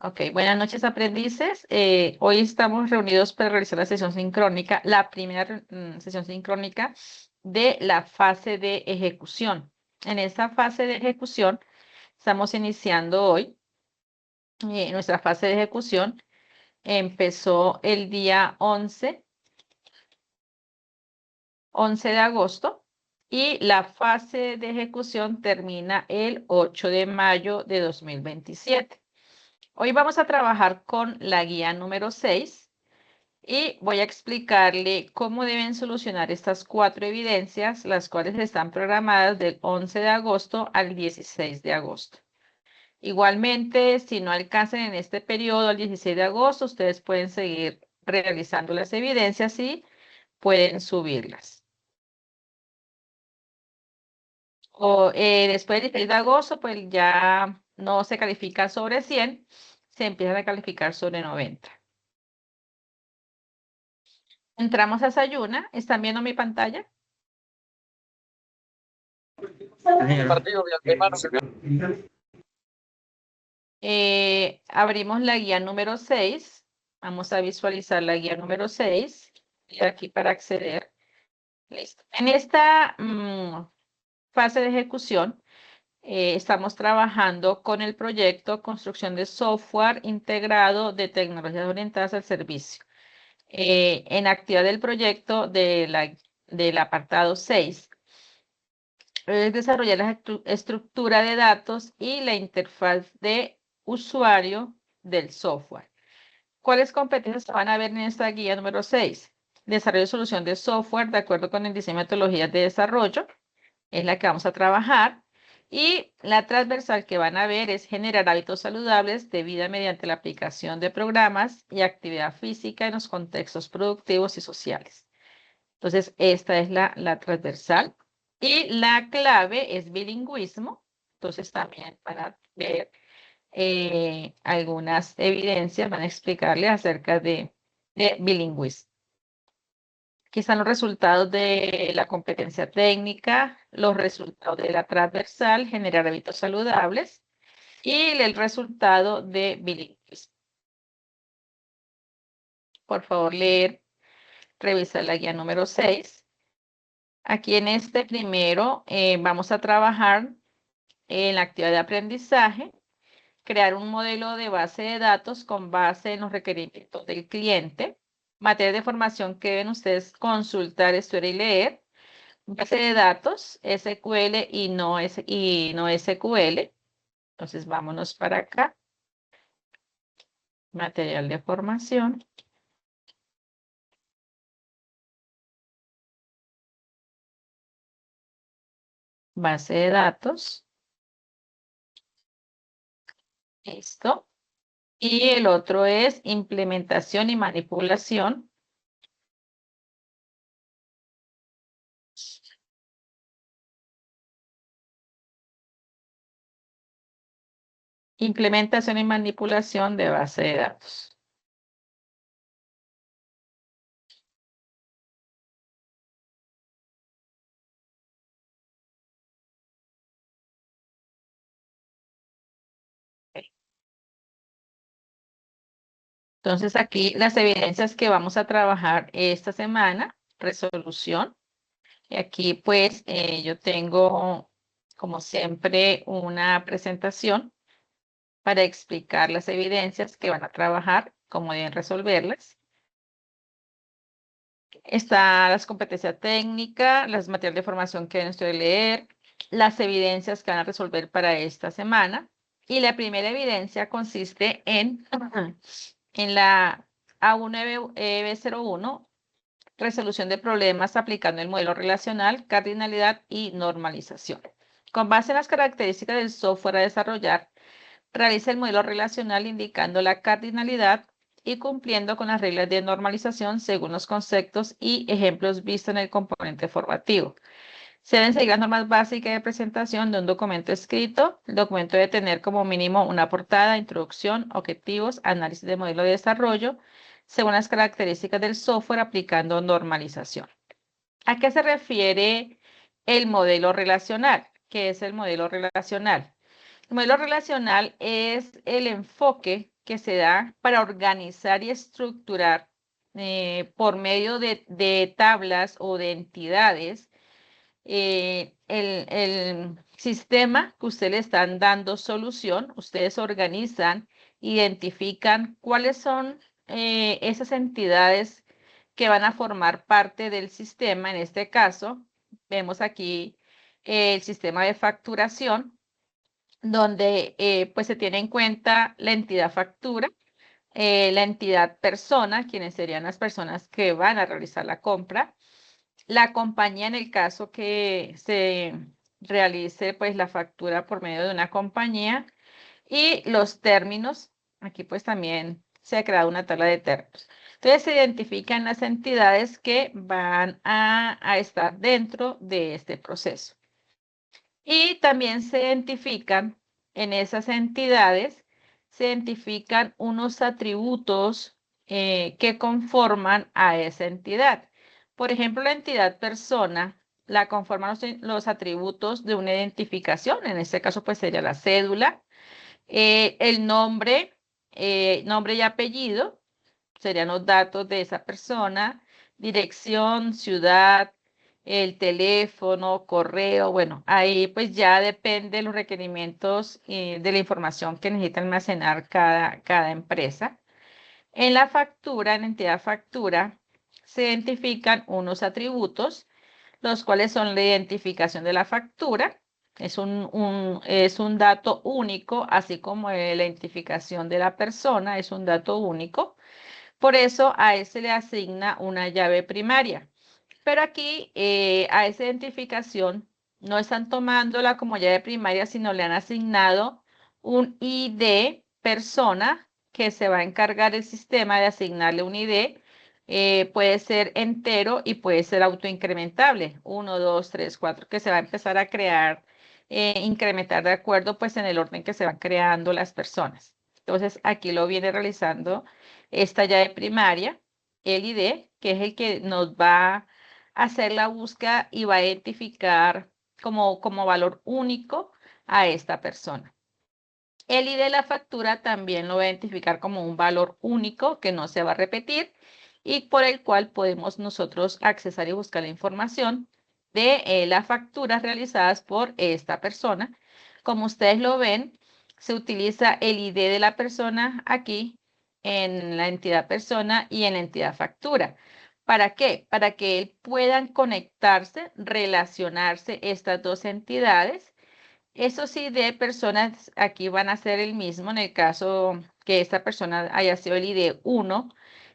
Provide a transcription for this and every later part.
Ok, buenas noches aprendices. Hoy estamos reunidos para realizar la sesión sincrónica, la primera sesión sincrónica de la fase de ejecución. En esta fase de ejecución estamos iniciando hoy. Nuestra fase de ejecución empezó el día 11 de agosto y la fase de ejecución termina el 8 de mayo de 2027. Hoy vamos a trabajar con la guía número 6 y voy a explicarle cómo deben solucionar estas 4 evidencias, las cuales están programadas del 11 de agosto al 16 de agosto. Igualmente, si no alcanzan en este periodo al 16 de agosto, ustedes pueden seguir realizando las evidencias y pueden subirlas. O después del 16 de agosto, pues ya no se califica sobre 100, se empiezan a calificar sobre 90. Entramos a Sayuna. ¿Están viendo mi pantalla? Abrimos la guía número 6. Vamos a visualizar la guía número 6. Y aquí para acceder. Listo. En esta fase de ejecución, estamos trabajando con el proyecto Construcción de Software Integrado de Tecnologías Orientadas al Servicio. En actividad del proyecto del apartado 6, es desarrollar la estructura de datos y la interfaz de usuario del software. ¿Cuáles competencias van a ver en esta guía número 6? Desarrollo de solución de software de acuerdo con el diseño de metodologías de desarrollo, es la que vamos a trabajar. Y la transversal que van a ver es generar hábitos saludables de vida mediante la aplicación de programas y actividad física en los contextos productivos y sociales. Entonces, esta es la transversal. Y la clave es bilingüismo. Entonces, también van a ver algunas evidencias, van a explicarle acerca de bilingüismo. Aquí están los resultados de la competencia técnica, los resultados de la transversal, generar hábitos saludables, y el resultado de bilingüismo. Por favor, revisar la guía número 6. Aquí en este primero vamos a trabajar en la actividad de aprendizaje, crear un modelo de base de datos con base en los requerimientos del cliente, materias de formación que deben ustedes consultar, estudiar y leer, base de datos, SQL y no SQL. Entonces vámonos para acá, material de formación. Base de datos. Listo. Y el otro es implementación y manipulación. Implementación y manipulación de base de datos. Entonces aquí las evidencias que vamos a trabajar esta semana, resolución. Y aquí pues yo tengo, como siempre, una presentación para explicar las evidencias que van a trabajar, cómo deben resolverlas. Están las competencias técnicas, las materiales de formación que deben ustedes leer, las evidencias que van a resolver para esta semana. Y la primera evidencia consiste en la A1EB01, resolución de problemas aplicando el modelo relacional, cardinalidad y normalización. Con base en las características del software a desarrollar, realiza el modelo relacional indicando la cardinalidad y cumpliendo con las reglas de normalización según los conceptos y ejemplos vistos en el componente formativo. Se deben seguir las normas básicas de presentación de un documento escrito. El documento debe tener como mínimo una portada, introducción, objetivos, análisis de modelo de desarrollo, según las características del software aplicando normalización. ¿A qué se refiere el modelo relacional? ¿Qué es el modelo relacional? El modelo relacional es el enfoque que se da para organizar y estructurar por medio de tablas o de entidades el sistema que ustedes le están dando solución. Ustedes organizan, identifican cuáles son esas entidades que van a formar parte del sistema. En este caso, vemos aquí el sistema de facturación, donde pues se tiene en cuenta la entidad factura, la entidad persona, quienes serían las personas que van a realizar la compra, la compañía en el caso que se realice pues la factura por medio de una compañía, y los términos. Aquí pues también se ha creado una tabla de términos. Entonces se identifican las entidades que van a estar dentro de este proceso. Y también se identifican en esas entidades, se identifican unos atributos que conforman a esa entidad. Por ejemplo, la entidad persona la conforman los atributos de una identificación. En este caso, pues sería la cédula, el nombre, nombre y apellido, serían los datos de esa persona, dirección, ciudad, el teléfono, correo. Bueno, ahí pues ya depende de los requerimientos de la información que necesita almacenar cada empresa. En la factura, en la entidad factura, se identifican unos atributos, los cuales son la identificación de la factura. Es un dato único, así como la identificación de la persona es un dato único. Por eso a ese le asigna una llave primaria. Pero aquí a esa identificación no están tomándola como llave primaria, sino le han asignado un ID persona que se va a encargar el sistema de asignarle un ID. Puede ser entero y puede ser autoincrementable. 1, 2, 3, 4, que se va a empezar a crear, incrementar de acuerdo pues en el orden que se van creando las personas. Entonces aquí lo viene realizando esta llave primaria, el ID, que es el que nos va a hacer la búsqueda y va a identificar como valor único a esta persona. El ID de la factura también lo va a identificar como un valor único que no se va a repetir y por el cual podemos nosotros accesar y buscar la información de las facturas realizadas por esta persona. Como ustedes lo ven, se utiliza el ID de la persona aquí en la entidad persona y en la entidad factura. ¿Para qué? Para que puedan conectarse, relacionarse estas dos entidades. Eso sí, de personas aquí van a ser el mismo en el caso que esta persona haya sido el ID 1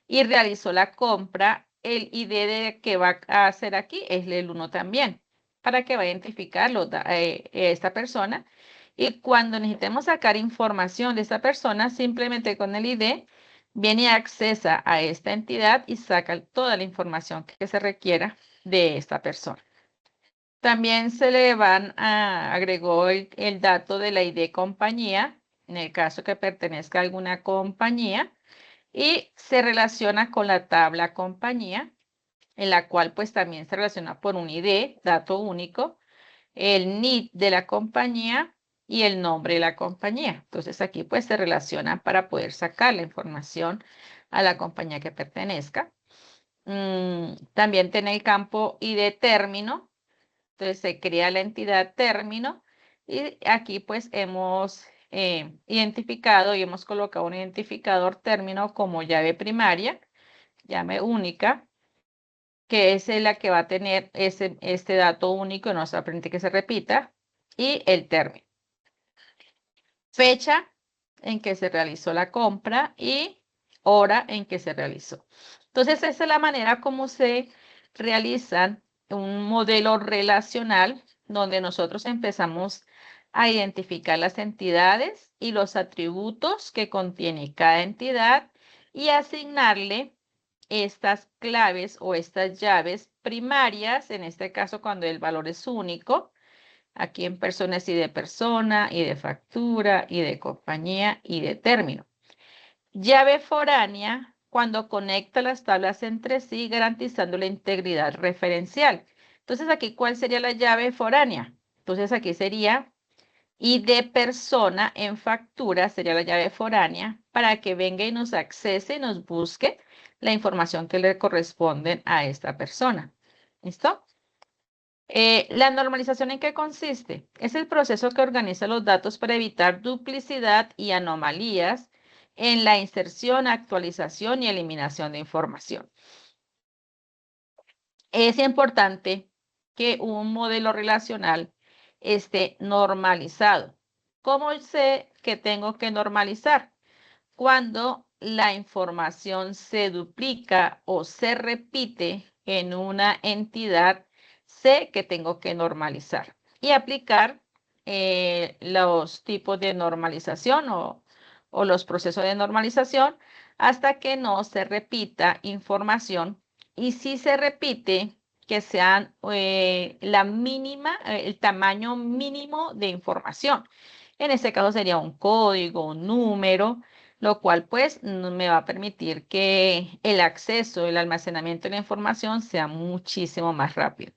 y realizó la compra. El ID que va a hacer aquí es el 1 también, para que va a identificarlo esta persona. Y cuando necesitemos sacar información de esta persona, simplemente con el ID viene y accesa a esta entidad y saca toda la información que se requiera de esta persona. También se le agregó el dato de la ID compañía, en el caso que pertenezca a alguna compañía, y se relaciona con la tabla compañía, en la cual pues también se relaciona por un ID, dato único, el NID de la compañía y el nombre de la compañía. Entonces aquí pues se relaciona para poder sacar la información a la compañía que pertenezca. También tiene el campo ID término. Entonces se crea la entidad término y aquí pues hemos identificado y hemos colocado un identificador término como llave primaria, llave única, que es la que va a tener este dato único, no se permite que se repita, y el término. Fecha en que se realizó la compra y hora en que se realizó. Entonces esa es la manera como se realizan un modelo relacional donde nosotros empezamos a identificar las entidades y los atributos que contiene cada entidad y asignarle estas claves o estas llaves primarias, en este caso cuando el valor es único. Aquí en personas y de persona, y de factura, y de compañía, y de término. Llave foránea cuando conecta las tablas entre sí, garantizando la integridad referencial. Entonces, aquí, ¿cuál sería la llave foránea? Entonces, aquí sería y de persona en factura sería la llave foránea para que venga y nos accese y nos busque la información que le corresponde a esta persona. ¿Listo? ¿La normalización en qué consiste? Es el proceso que organiza los datos para evitar duplicidad y anomalías en la inserción, actualización y eliminación de información. Es importante que un modelo relacional esté normalizado. ¿Cómo sé que tengo que normalizar? Cuando la información se duplica o se repite en una entidad, sé que tengo que normalizar y aplicar los tipos de normalización o los procesos de normalización hasta que no se repita información y si se repite, que sean la mínima, el tamaño mínimo de información. En este caso sería un código, un número, lo cual pues me va a permitir que el acceso, el almacenamiento de la información sea muchísimo más rápido.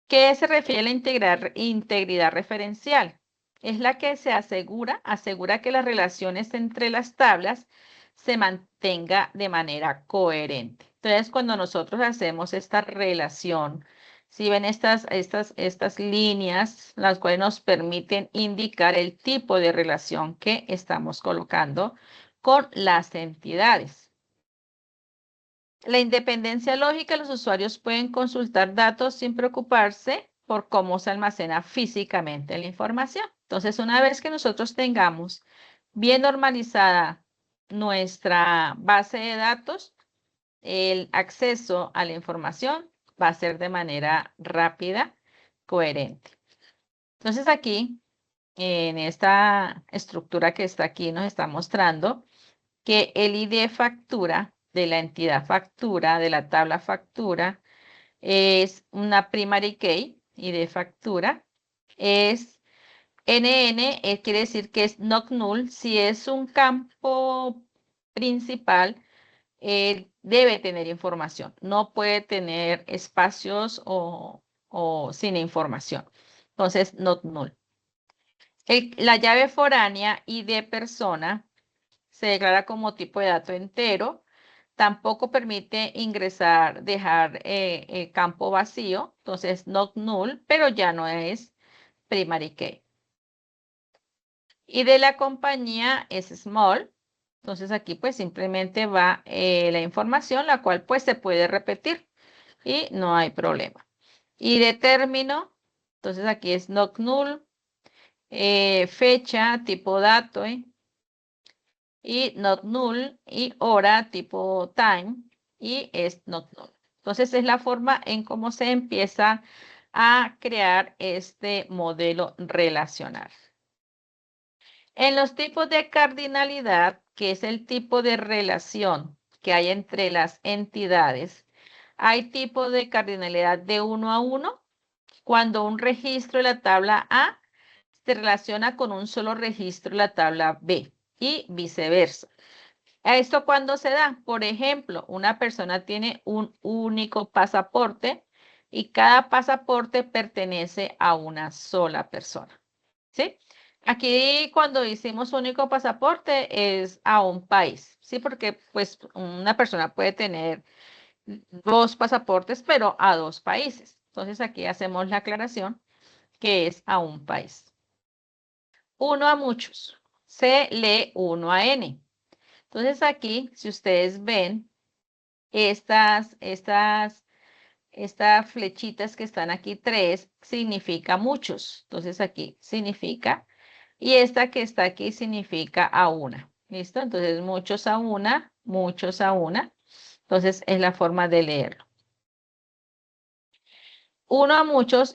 ¿Qué se refiere a la integridad referencial? Es la que se asegura que las relaciones entre las tablas se mantenga de manera coherente. Entonces, cuando nosotros hacemos esta relación, si ven estas líneas, las cuales nos permiten indicar el tipo de relación que estamos colocando con las entidades. La independencia lógica, los usuarios pueden consultar datos sin preocuparse por cómo se almacena físicamente la información. Entonces, una vez que nosotros tengamos bien normalizada nuestra base de datos, el acceso a la información va a ser de manera rápida, coherente. Entonces, aquí, en esta estructura que está aquí, nos está mostrando que el ID factura de la entidad factura, de la tabla factura, es una primary key, ID factura, es NN, quiere decir que es not null. Si es un campo principal, debe tener información, no puede tener espacios o sin información. Entonces, not null. La llave foránea ID persona se declara como tipo de dato entero. Tampoco permite ingresar, dejar el campo vacío. Entonces, not null, pero ya no es primary key. Y de la compañía es small. Entonces, aquí pues simplemente va la información, la cual pues se puede repetir y no hay problema. Y de término, entonces aquí es not null, fecha, tipo dato, y not null y hora tipo time y es not null. Entonces es la forma en cómo se empieza a crear este modelo relacional. En los tipos de cardinalidad, que es el tipo de relación que hay entre las entidades, hay tipo de cardinalidad de 1 a 1 cuando un registro de la tabla A se relaciona con un solo registro de la tabla B y viceversa. ¿Esto cuándo se da? Por ejemplo, una persona tiene un único pasaporte y cada pasaporte pertenece a una sola persona. ¿Sí? Aquí cuando decimos único pasaporte es a un país, ¿sí? Porque pues una persona puede tener dos pasaportes, pero a dos países. Entonces aquí hacemos la aclaración que es a un país. Uno a muchos. Se lee 1 a n. Entonces aquí, si ustedes ven estas flechitas que están aquí, 3, significa muchos. Entonces aquí significa, y esta que está aquí significa a una. ¿Listo? Entonces muchos a una, muchos a una. Entonces es la forma de leerlo. Uno a muchos,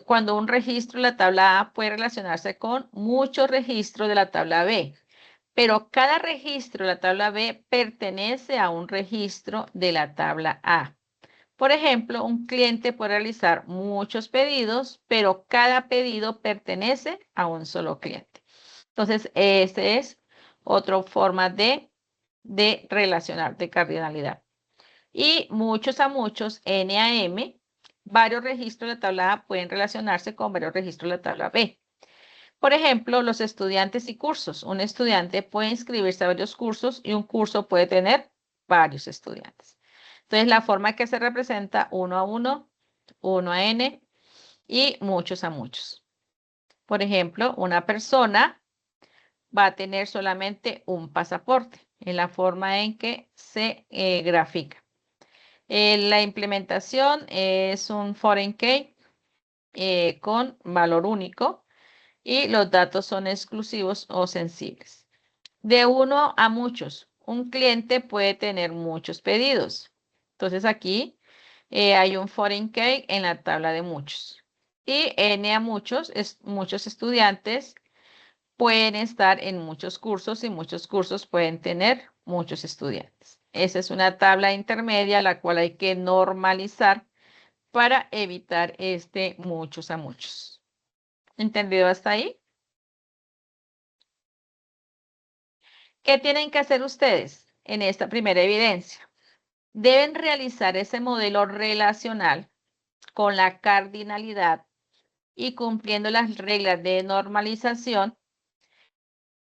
cuando un registro de la tabla A puede relacionarse con muchos registros de la tabla B. Pero cada registro de la tabla B pertenece a un registro de la tabla A. Por ejemplo, un cliente puede realizar muchos pedidos, pero cada pedido pertenece a un solo cliente. Entonces, esta es otra forma de relacionar, de cardinalidad. Y muchos a muchos, N a M, varios registros de la tabla A pueden relacionarse con varios registros de la tabla B. Por ejemplo, los estudiantes y cursos. Un estudiante puede inscribirse a varios cursos y un curso puede tener varios estudiantes. Entonces, la forma que se representa 1 a 1, 1 a n y muchos a muchos. Por ejemplo, una persona va a tener solamente un pasaporte en la forma en que se grafica. La implementación es un foreign key con valor único y los datos son exclusivos o sensibles. De 1 a muchos, un cliente puede tener muchos pedidos. Entonces aquí hay un foreign key en la tabla de muchos. Y n a muchos, muchos estudiantes pueden estar en muchos cursos y muchos cursos pueden tener muchos estudiantes. Esa es una tabla intermedia la cual hay que normalizar para evitar este muchos a muchos. ¿Entendido hasta ahí? ¿Qué tienen que hacer ustedes en esta primera evidencia? Deben realizar ese modelo relacional con la cardinalidad y cumpliendo las reglas de normalización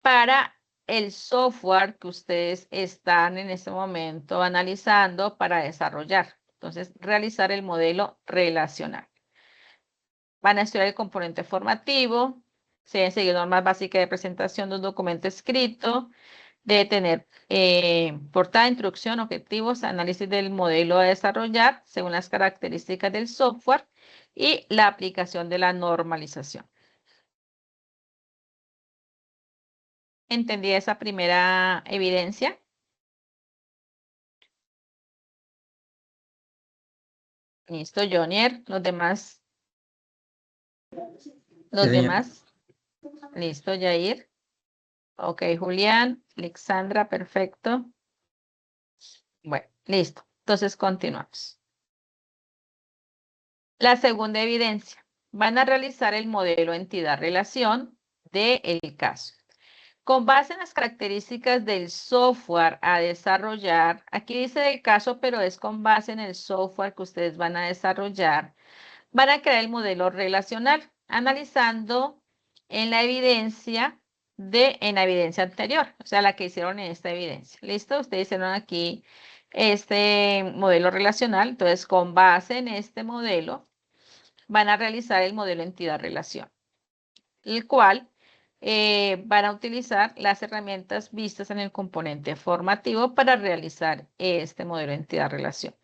para el software que ustedes están en este momento analizando para desarrollar. Entonces, realizar el modelo relacional. Van a estudiar el componente formativo, se deben seguir normas básicas de presentación de un documento escrito, debe tener portada, introducción, objetivos, análisis del modelo a desarrollar según las características del software y la aplicación de la normalización. ¿Entendí esa primera evidencia? Listo, Jonier. Los demás. Sí, señora. Listo, Jair. Ok, Julián, Alexandra, perfecto. Bueno, listo. Entonces continuamos. La segunda evidencia. Van a realizar el modelo entidad-relación del caso. Con base en las características del software a desarrollar, aquí dice del caso, pero es con base en el software que ustedes van a desarrollar, van a crear el modelo relacional, analizando en la evidencia en la evidencia anterior, o sea, la que hicieron en esta evidencia. ¿Listo? Ustedes hicieron aquí este modelo relacional, entonces con base en este modelo van a realizar el modelo entidad-relación, el cual van a utilizar las herramientas vistas en el componente formativo para realizar este modelo entidad-relación.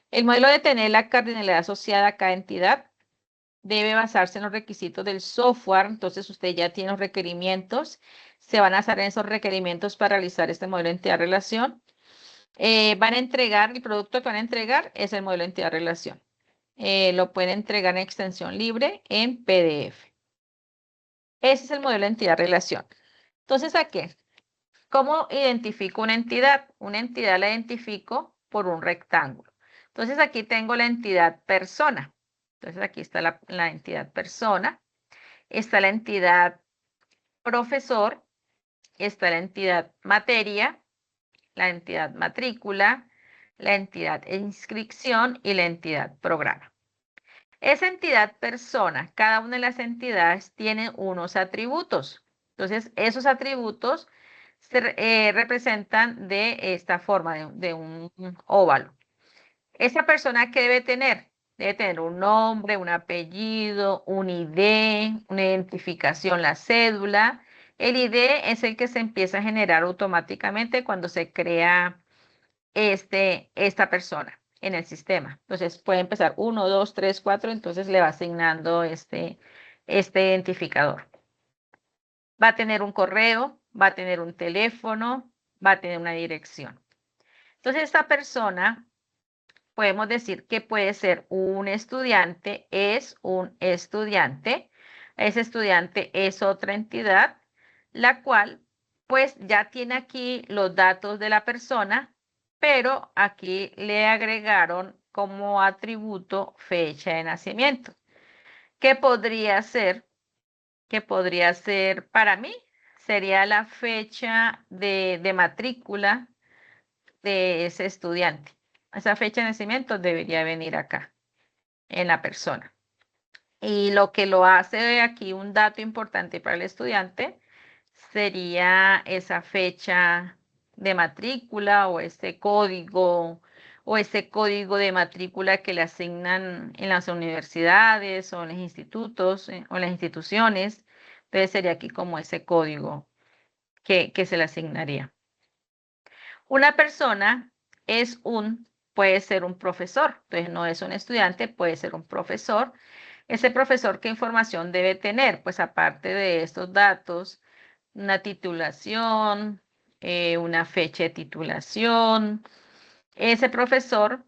El modelo de tener la cardinalidad asociada a cada entidad debe basarse en los requisitos del software. Entonces, usted ya tiene los requerimientos. Se van a hacer esos requerimientos para realizar este modelo de entidad-relación. Van a entregar, el producto que van a entregar es el modelo de entidad-relación. Lo pueden entregar en extensión libre en PDF. Ese es el modelo de entidad-relación. Entonces, ¿a qué? ¿Cómo identifico una entidad? Una entidad la identifico por un rectángulo. Entonces, aquí tengo la entidad persona. Entonces, aquí está la entidad persona. Está la entidad profesor. Está la entidad materia, la entidad matrícula, la entidad inscripción y la entidad programa. Esa entidad persona, cada una de las entidades tiene unos atributos. Entonces, esos atributos se representan de esta forma, de un óvalo. Esa persona, ¿qué debe tener? Debe tener un nombre, un apellido, un ID, una identificación, la cédula. El ID es el que se empieza a generar automáticamente cuando se crea esta persona en el sistema. Entonces puede empezar 1, 2, 3, 4, entonces le va asignando este identificador. Va a tener un correo, va a tener un teléfono, va a tener una dirección. Entonces esta persona, podemos decir que puede ser un estudiante, es un estudiante. Ese estudiante es otra entidad, la cual pues ya tiene aquí los datos de la persona, pero aquí le agregaron como atributo fecha de nacimiento. ¿Qué podría ser? ¿Qué podría ser para mí? Sería la fecha de matrícula de ese estudiante. Esa fecha de nacimiento debería venir acá, en la persona. Y lo que lo hace aquí un dato importante para el estudiante sería esa fecha de matrícula o ese código de matrícula que le asignan en las universidades o en los institutos o en las instituciones. Entonces sería aquí como ese código que se le asignaría. Una persona puede ser un profesor, entonces no es un estudiante, puede ser un profesor. Ese profesor, ¿qué información debe tener? Pues aparte de estos datos, una titulación, una fecha de titulación. Ese profesor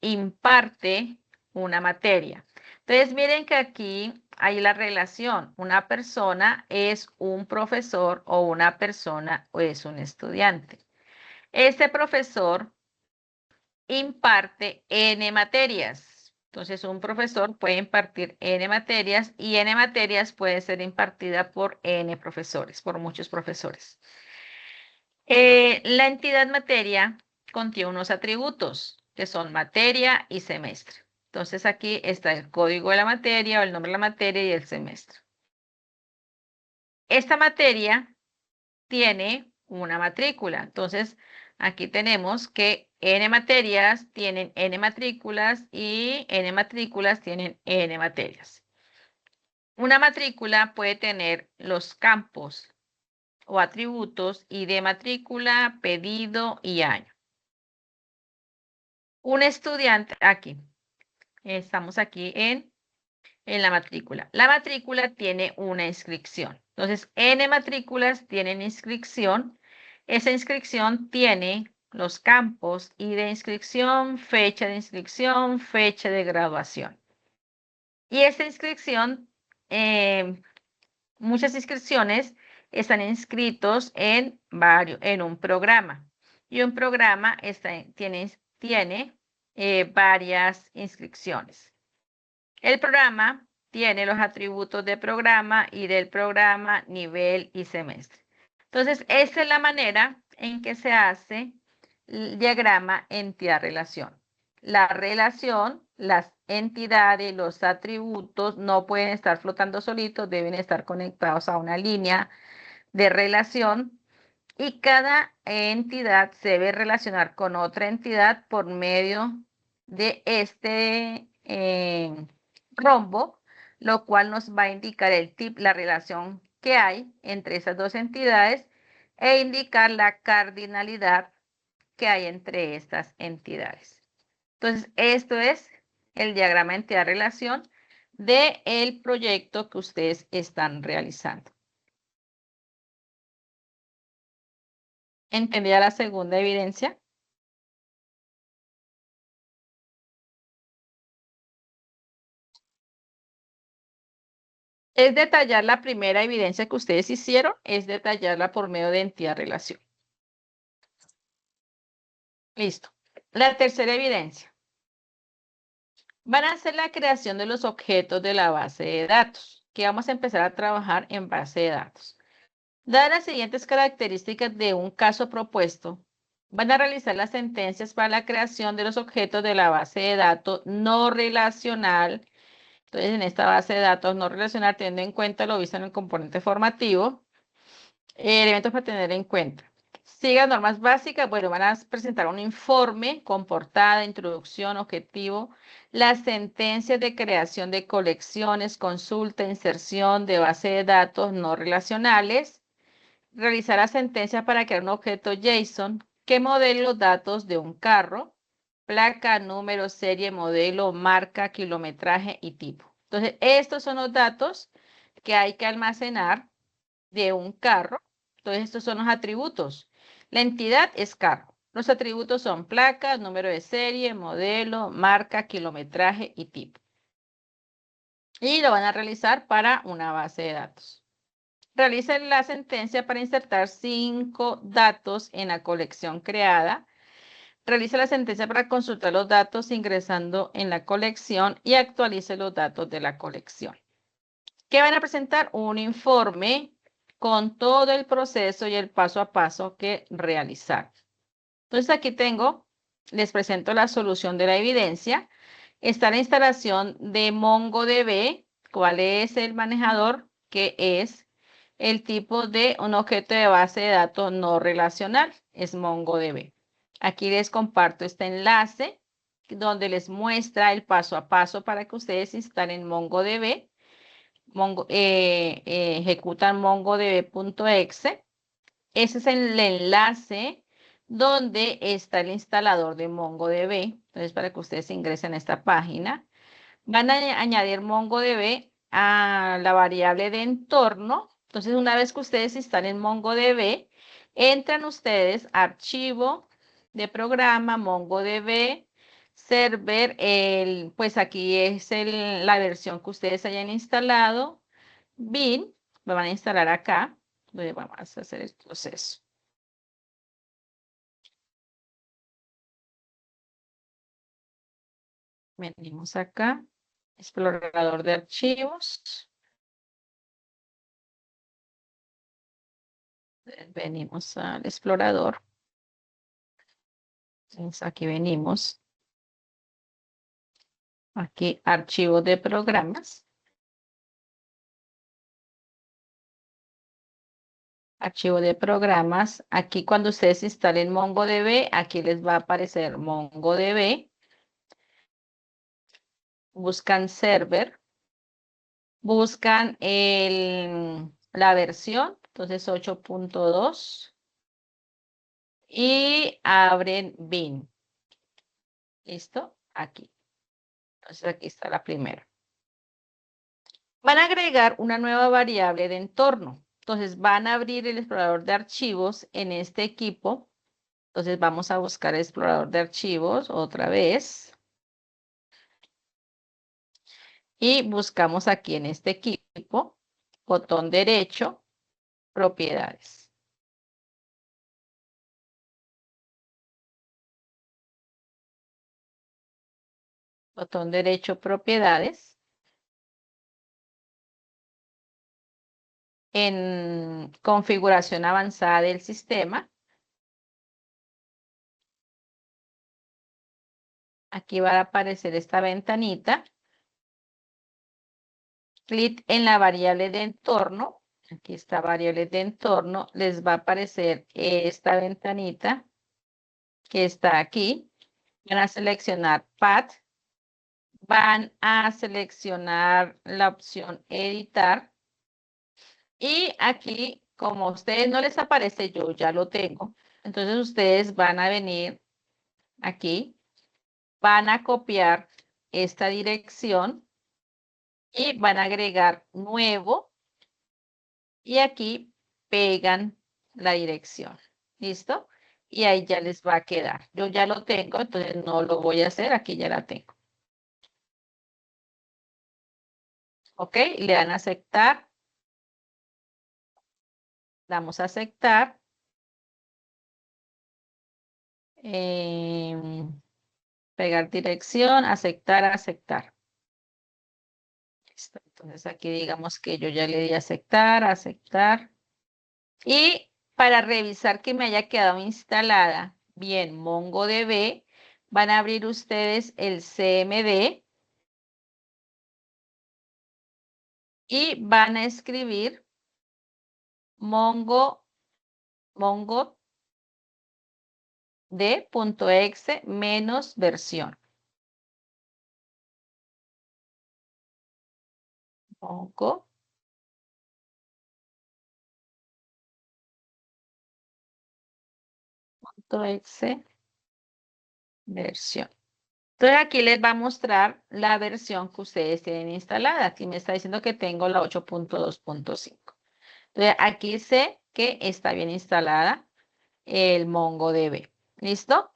imparte una materia. Entonces, miren que aquí hay la relación. Una persona es un profesor o una persona o es un estudiante. Este profesor imparte N materias. Entonces, un profesor puede impartir N materias y N materias puede ser impartida por N profesores, por muchos profesores. La entidad materia contiene unos atributos que son materia y semestre. Entonces, aquí está el código de la materia o el nombre de la materia y el semestre. Esta materia tiene una matrícula. Entonces, aquí tenemos que N materias tienen N matrículas y N matrículas tienen N materias. Una matrícula puede tener los campos o atributos ID matrícula, pedido y año. Un estudiante, estamos aquí en la matrícula. La matrícula tiene una inscripción. Entonces, N matrículas tienen inscripción. Esa inscripción tiene los campos y de inscripción, fecha de inscripción, fecha de graduación. Y esta inscripción, muchas inscripciones están inscritos en un programa. Y un programa tiene varias inscripciones. El programa tiene los atributos de programa y del programa, nivel y semestre. Entonces, esa es la manera en que se hace el diagrama entidad-relación. La relación, las entidades, los atributos no pueden estar flotando solitos, deben estar conectados a una línea de relación y cada entidad se debe relacionar con otra entidad por medio de este rombo, lo cual nos va a indicar la relación que hay entre esas dos entidades e indicar la cardinalidad que hay entre estas entidades. Entonces, esto es el diagrama entidad-relación del proyecto que ustedes están realizando. ¿Entendía la segunda evidencia? Es detallar la primera evidencia que ustedes hicieron, es detallarla por medio de entidad-relación. Listo. La tercera evidencia. Van a hacer la creación de los objetos de la base de datos, que vamos a empezar a trabajar en base de datos. Dadas las siguientes características de un caso propuesto, van a realizar las sentencias para la creación de los objetos de la base de datos no relacional. Entonces, en esta base de datos no relacional, teniendo en cuenta lo visto en el componente formativo, elementos para tener en cuenta. Sigan normas básicas. Bueno, van a presentar un informe con portada, introducción, objetivo, las sentencias de creación de colecciones, consulta, inserción de base de datos no relacionales, realizar la sentencia para crear un objeto JSON que modele los datos de un carro, placa, número, serie, modelo, marca, kilometraje y tipo. Entonces, estos son los datos que hay que almacenar de un carro. Entonces, estos son los atributos. La entidad es carro. Los atributos son placa, número de serie, modelo, marca, kilometraje y tipo. Y lo van a realizar para una base de datos. Realicen la sentencia para insertar 5 datos en la colección creada. Realice la sentencia para consultar los datos ingresando en la colección y actualice los datos de la colección. ¿Qué van a presentar? Un informe con todo el proceso y el paso a paso que realizar. Entonces aquí les presento la solución de la evidencia. Está la instalación de MongoDB ¿Cuál es el manejador? Que es el tipo de un objeto de base de datos no relacional, es MongoDB. Aquí les comparto este enlace donde les muestra el paso a paso para que ustedes instalen MongoDB. Ejecutan mongodb.exe. Ese es el enlace donde está el instalador de MongoDB. Entonces, para que ustedes ingresen a esta página, van a añadir MongoDB a la variable de entorno. Entonces, una vez que ustedes instalen MongoDB, entran ustedes a archivo de programa, MongoDB, server, pues aquí es la versión que ustedes hayan instalado, bin, lo van a instalar acá, donde vamos a hacer el proceso. Venimos acá, explorador de archivos. Venimos al explorador. Entonces aquí venimos. Aquí, archivo de programas. Archivo de programas. Aquí cuando ustedes instalen MongoDB, aquí les va a aparecer MongoDB. Buscan server. Buscan la versión. Entonces 8.2. Y abren bin. ¿Listo? Aquí. Entonces aquí está la primera. Van a agregar una nueva variable de entorno. Entonces van a abrir el explorador de archivos en este equipo. Entonces vamos a buscar el explorador de archivos otra vez. Y buscamos aquí en este equipo, botón derecho, propiedades. Botón derecho, propiedades. En configuración avanzada del sistema. Aquí va a aparecer esta ventanita. Clic en la variable de entorno. Aquí está variable de entorno. Les va a aparecer esta ventanita que está aquí. Van a seleccionar Path. Van a seleccionar la opción editar. Y aquí, como a ustedes no les aparece, yo ya lo tengo. Entonces ustedes van a venir aquí, van a copiar esta dirección y van a agregar nuevo y aquí pegan la dirección. ¿Listo? Y ahí ya les va a quedar. Yo ya lo tengo, entonces no lo voy a hacer, aquí ya la tengo. ¿Ok? Le dan a aceptar. Damos a aceptar. Pegar dirección, aceptar, aceptar. Listo. Entonces aquí digamos que yo ya le di a aceptar, aceptar. Y para revisar que me haya quedado instalada bien MongoDB, van a abrir ustedes el CMD y van a escribir MongoD.exe menos versión. Mongo.exe versión. Entonces aquí les va a mostrar la versión que ustedes tienen instalada. Aquí me está diciendo que tengo la 8.2.5. Entonces aquí sé que está bien instalada el MongoDB. ¿Listo?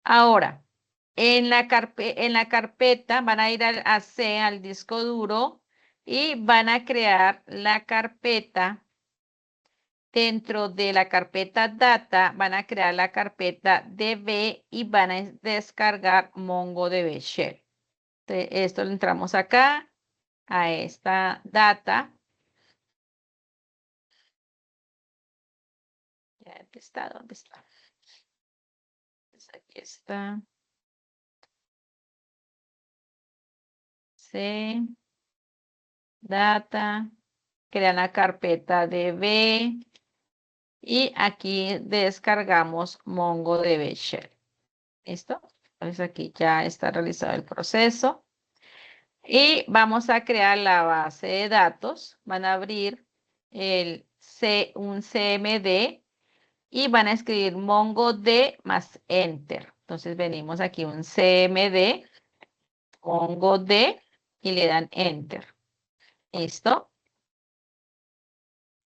Ahora, en la carpeta van a ir a C, al disco duro, y van a crear la carpeta. Dentro de la carpeta data van a crear la carpeta db y van a descargar MongoDB Shell. Entonces, esto lo entramos acá, a esta data. Ya, ¿dónde está? ¿Dónde está? Pues aquí está. C, data, crean la carpeta DB y aquí descargamos MongoDB Shell. ¿Listo? Entonces aquí ya está realizado el proceso. Y vamos a crear la base de datos. Van a abrir un CMD y van a escribir MongoD más Enter. Entonces venimos aquí un CMD, MongoD y le dan Enter. ¿Listo?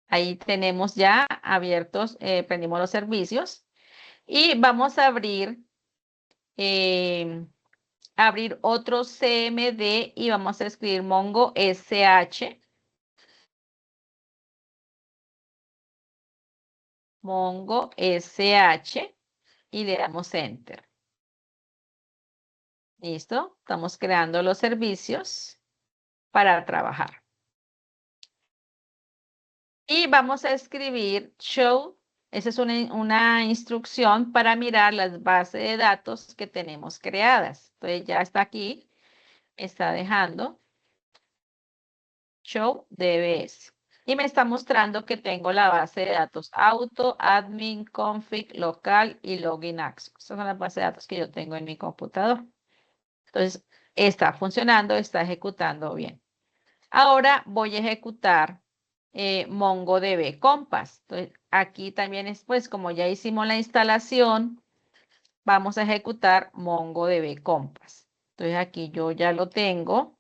Ahí tenemos ya abiertos, prendimos los servicios y vamos a abrir otro CMD y vamos a escribir Mongo SH. Mongo SH y le damos Enter. ¿Listo? Estamos creando los servicios para trabajar. Y vamos a escribir show. Esa es una instrucción para mirar las bases de datos que tenemos creadas. Entonces ya está aquí. Está dejando show DBS. Y me está mostrando que tengo la base de datos auto, admin, config, local y login access. Estas son las bases de datos que yo tengo en mi computador. Entonces, está funcionando, está ejecutando bien. Ahora voy a ejecutar MongoDB Compass. Entonces, aquí también es, pues, como ya hicimos la instalación, vamos a ejecutar MongoDB Compass. Entonces, aquí yo ya lo tengo.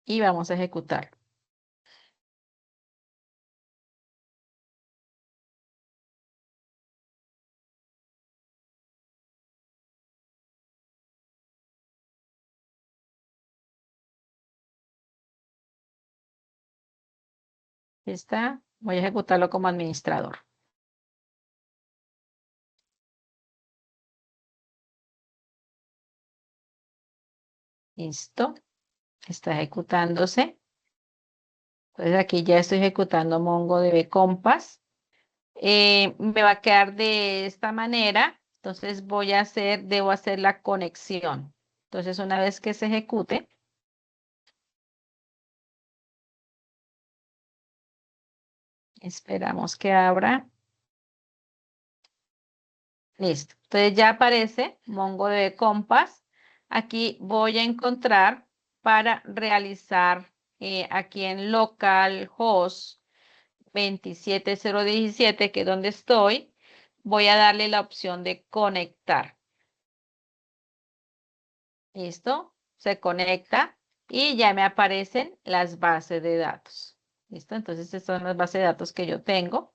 Y vamos a ejecutar. ¿Está? Voy a ejecutarlo como administrador. Listo. Está ejecutándose. Entonces aquí ya estoy ejecutando MongoDB Compass. Me va a quedar de esta manera. Entonces debo hacer la conexión. Entonces una vez que se ejecute, esperamos que abra. Listo. Entonces ya aparece MongoDB Compass. Aquí voy a encontrar para realizar aquí en localhost 27017, que es donde estoy, voy a darle la opción de conectar. ¿Listo? Se conecta y ya me aparecen las bases de datos. ¿Listo? Entonces, estas son las bases de datos que yo tengo.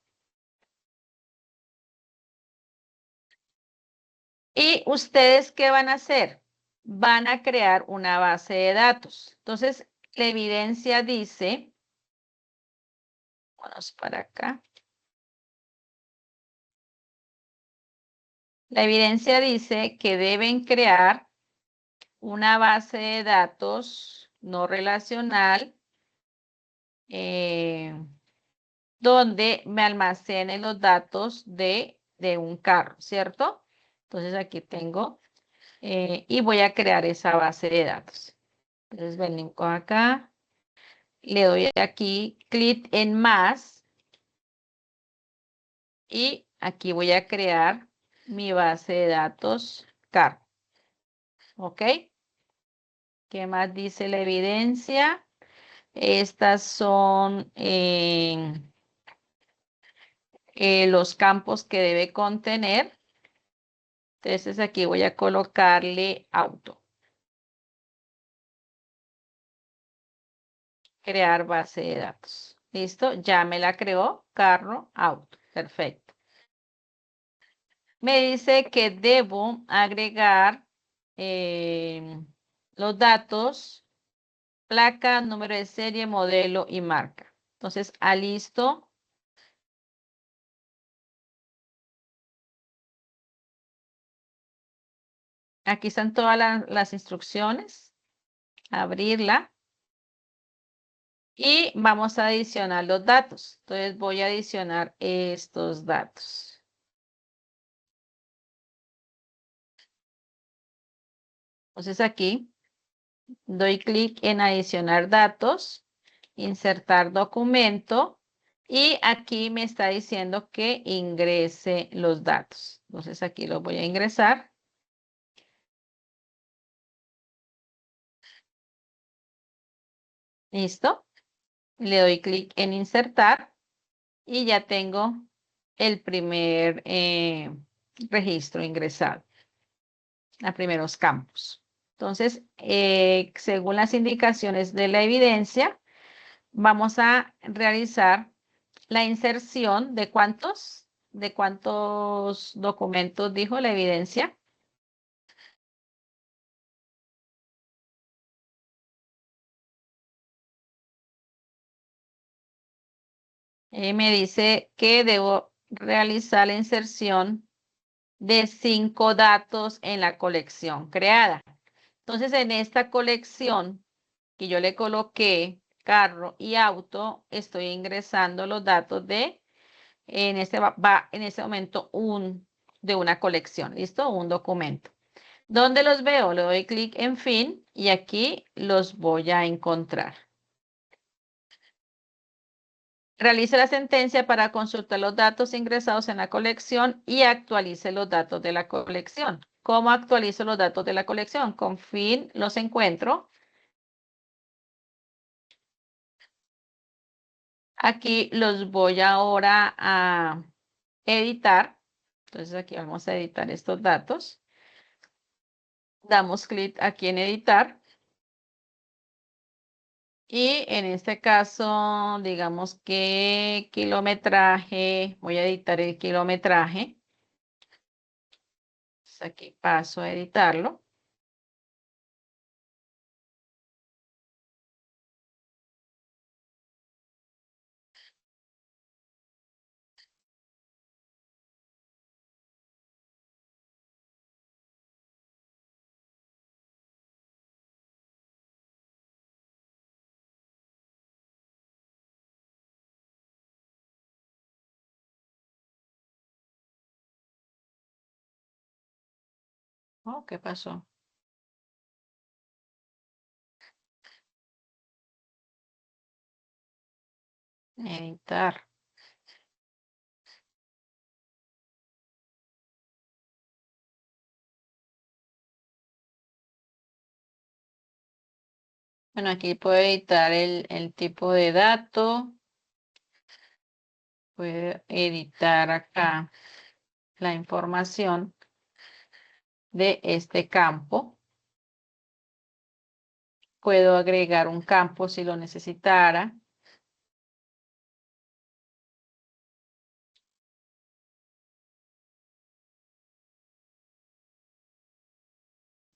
¿Y ustedes qué van a hacer? Van a crear una base de datos. Entonces, la evidencia dice, vamos para acá. La evidencia dice que deben crear una base de datos no relacional donde me almacene los datos de un carro, ¿cierto? Entonces aquí tengo y voy a crear esa base de datos. Entonces venimos acá, le doy aquí clic en más y aquí voy a crear mi base de datos carro. ¿Ok? ¿Qué más dice la evidencia? Estas son los campos que debe contener. Entonces aquí voy a colocarle auto. Crear base de datos. ¿Listo? Ya me la creó. Carro, auto. Perfecto. Me dice que debo agregar los datos, placa, número de serie, modelo y marca. Entonces, listo. Aquí están todas las instrucciones. Abrirla. Y vamos a adicionar los datos. Entonces voy a adicionar estos datos. Entonces aquí doy clic en adicionar datos, insertar documento y aquí me está diciendo que ingrese los datos. Entonces aquí los voy a ingresar. Listo. Le doy clic en insertar y ya tengo el primer registro ingresado, los primeros campos. Entonces, según las indicaciones de la evidencia, vamos a realizar la inserción de cuántos documentos dijo la evidencia. Me dice que debo realizar la inserción de 5 datos en la colección creada. Entonces, en esta colección que yo le coloqué carro y auto, estoy ingresando los datos en este momento de una colección, ¿listo? Un documento. ¿Dónde los veo? Le doy clic en fin y aquí los voy a encontrar. Realice la sentencia para consultar los datos ingresados en la colección y actualice los datos de la colección. ¿Cómo actualizo los datos de la colección? Con fin los encuentro. Aquí los voy ahora a editar. Entonces aquí vamos a editar estos datos. Damos clic aquí en editar. Y en este caso, digamos que kilometraje, voy a editar el kilometraje. Entonces aquí paso a editarlo. Oh, ¿qué pasó? Editar. Bueno, aquí puedo editar el tipo de dato. Puedo editar acá la información de este campo. Puedo agregar un campo si lo necesitara.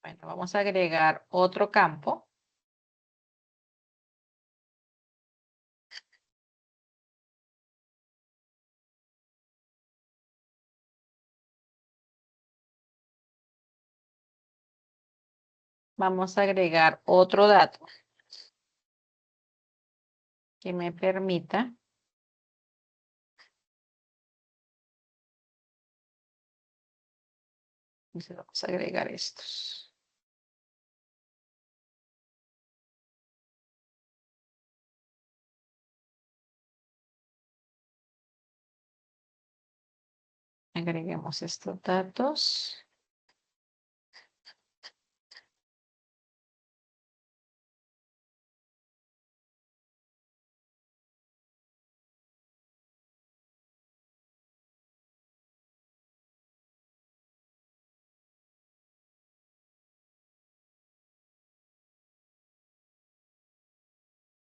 Bueno, vamos a agregar otro campo. Vamos a agregar otro dato que me permita. Entonces vamos a agregar estos. Agreguemos estos datos.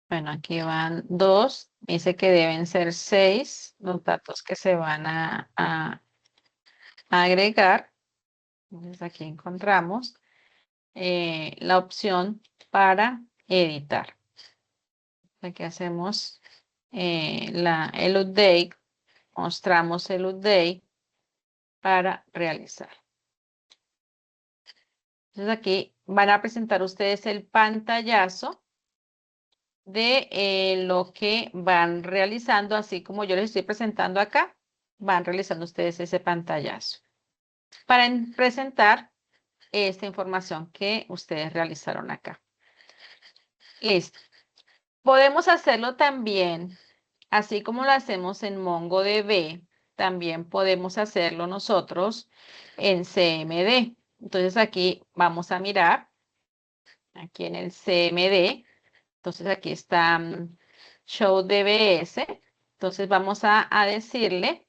Bueno, aquí van 2. Dice que deben ser 6 los datos que se van a agregar. Entonces aquí encontramos la opción para editar. Aquí hacemos el update, mostramos el update para realizar. Entonces aquí van a presentar ustedes el pantallazo de lo que van realizando, así como yo les estoy presentando acá, van realizando ustedes ese pantallazo. Para presentar esta información que ustedes realizaron acá. Listo. Podemos hacerlo también, así como lo hacemos en MongoDB, también podemos hacerlo nosotros en CMD. Entonces aquí vamos a mirar, aquí en el CMD, entonces aquí está Show DBS. Entonces vamos a decirle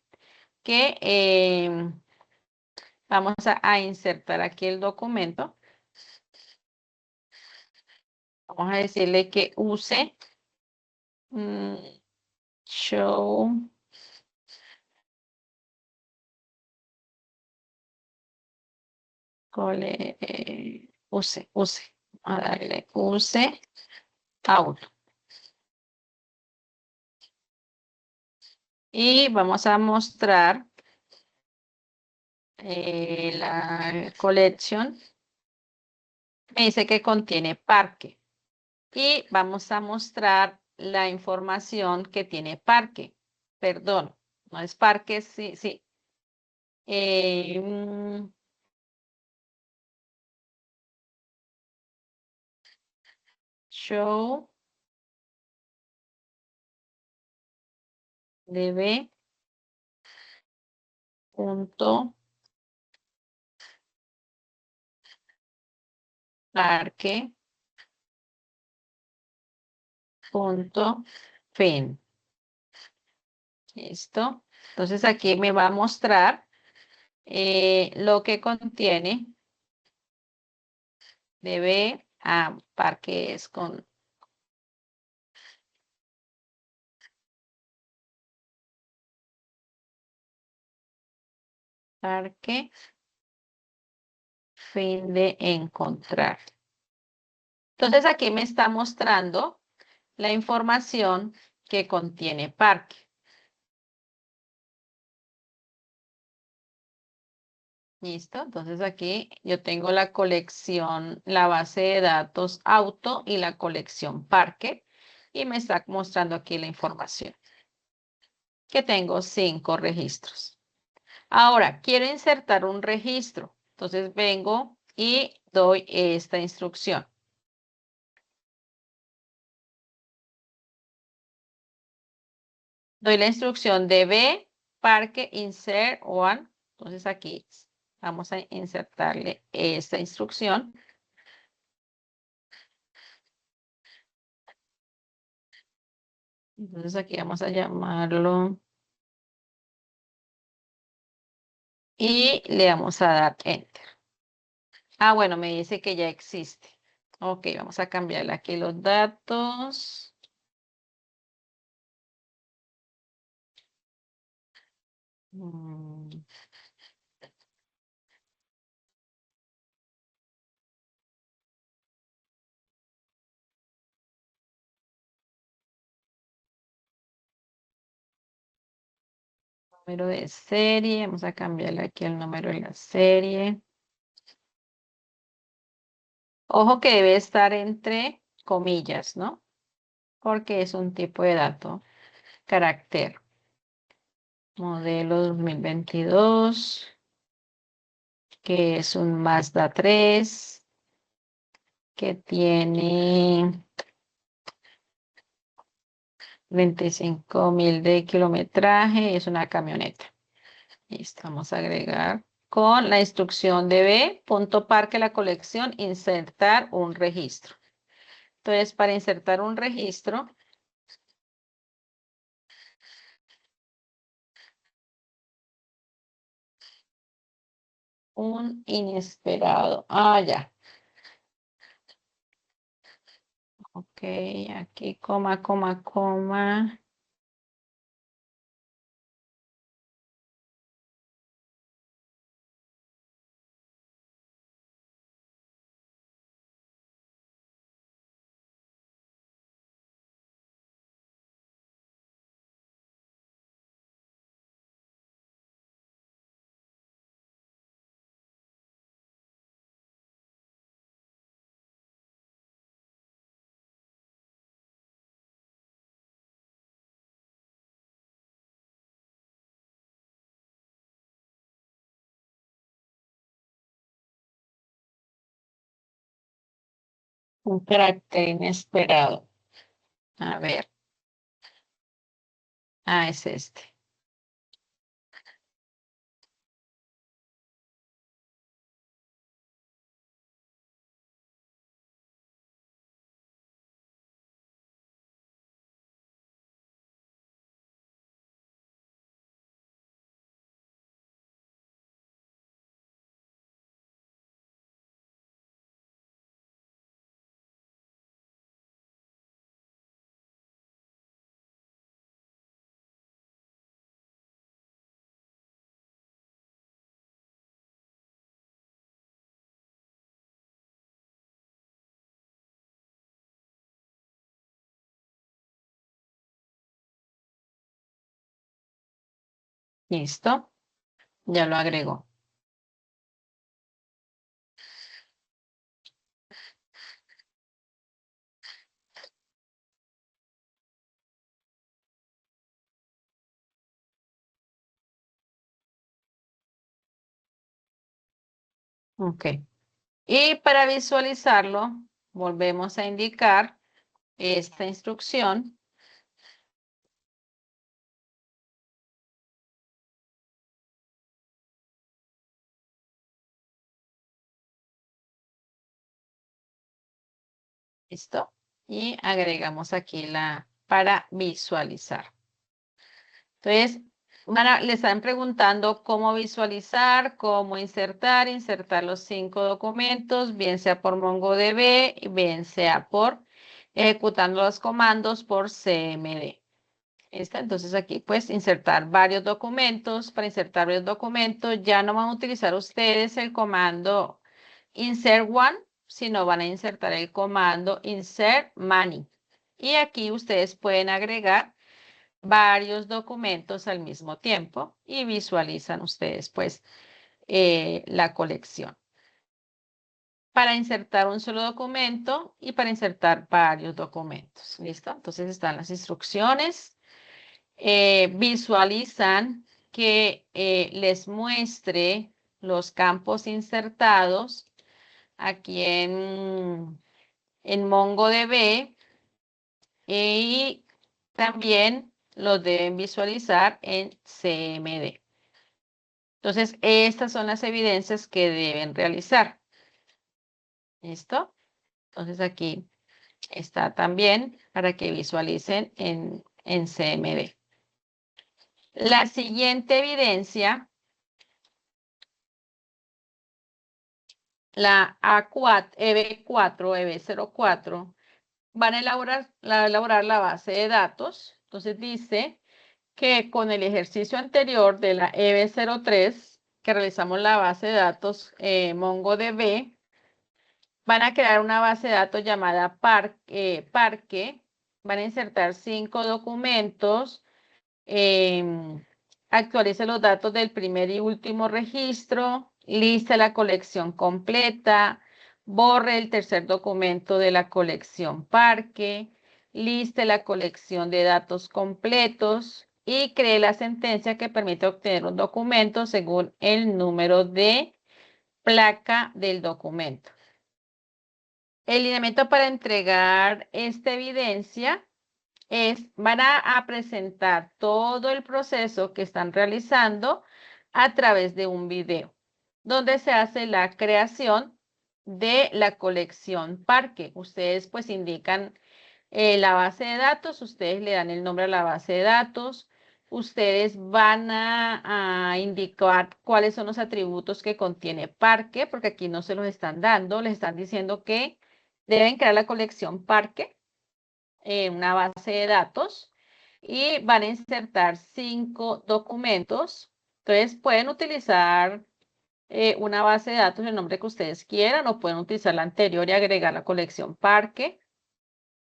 que vamos a insertar aquí el documento. Vamos a decirle que use show use. A darle use auto. Y vamos a mostrar la colección. Me dice que contiene parque. Y vamos a mostrar la información que tiene parque. Perdón, no es parque, sí, sí. Show db punto parque punto fin. Listo. Entonces aquí me va a mostrar lo que contiene db parque es con parque fin de encontrar. Entonces aquí me está mostrando la información que contiene parque. Listo, entonces aquí yo tengo la colección, la base de datos auto y la colección parque y me está mostrando aquí la información que tengo 5 registros. Ahora, quiero insertar un registro, entonces vengo y doy esta instrucción. Doy la instrucción de B, parque, insert one. Entonces aquí vamos a insertarle esta instrucción. Entonces aquí vamos a llamarlo y le vamos a dar enter. Ah, bueno, me dice que ya existe. Ok, vamos a cambiarle aquí los datos. Mm, Número de serie, vamos a cambiarle aquí el número de la serie. Ojo que debe estar entre comillas, ¿no? Porque es un tipo de dato, carácter. Modelo 2022, que es un Mazda 3, que tiene 25.000 de kilometraje, es una camioneta. Listo, vamos a agregar con la instrucción de B, punto parque la colección, insertar un registro. Entonces, para insertar un registro, un inesperado. Ah, ya. Ok, aquí coma, coma, coma. Un carácter inesperado. A ver. Ah, es este. ¿Listo? Ya lo agrego. Ok. Y para visualizarlo, volvemos a indicar esta instrucción. ¿Listo? Y agregamos aquí la para visualizar. Entonces, le están preguntando cómo visualizar, cómo insertar los 5 documentos, bien sea por MongoDB, bien sea por ejecutando los comandos por CMD. ¿Listo? Entonces aquí pues insertar varios documentos. Para insertar varios documentos ya no van a utilizar ustedes el comando insert one, sino van a insertar el comando insert many. Y aquí ustedes pueden agregar varios documentos al mismo tiempo y visualizan ustedes pues la colección. Para insertar un solo documento y para insertar varios documentos. ¿Listo? Entonces están las instrucciones. Visualizan que les muestre los campos insertados aquí en MongoDB y también los deben visualizar en CMD. Entonces, estas son las evidencias que deben realizar. ¿Listo? Entonces, aquí está también para que visualicen en CMD. La siguiente evidencia, la A4, EB4, EB04, van a elaborar la base de datos. Entonces, dice que con el ejercicio anterior de la EB03, que realizamos la base de datos MongoDB, van a crear una base de datos llamada Parque. Van a insertar 5 documentos. Actualice los datos del primer y último registro. Liste la colección completa. Borre el tercer documento de la colección Parque. Liste la colección de datos completos. Y cree la sentencia que permite obtener un documento según el número de placa del documento. El lineamiento para entregar esta evidencia van a presentar todo el proceso que están realizando a través de un video, donde se hace la creación de la colección Parque. Ustedes pues indican la base de datos, ustedes le dan el nombre a la base de datos, ustedes van a indicar cuáles son los atributos que contiene Parque, porque aquí no se los están dando, les están diciendo que deben crear la colección Parque en una base de datos y van a insertar 5 documentos. Entonces pueden utilizar una base de datos, el nombre que ustedes quieran, o pueden utilizar la anterior y agregar la colección Parque.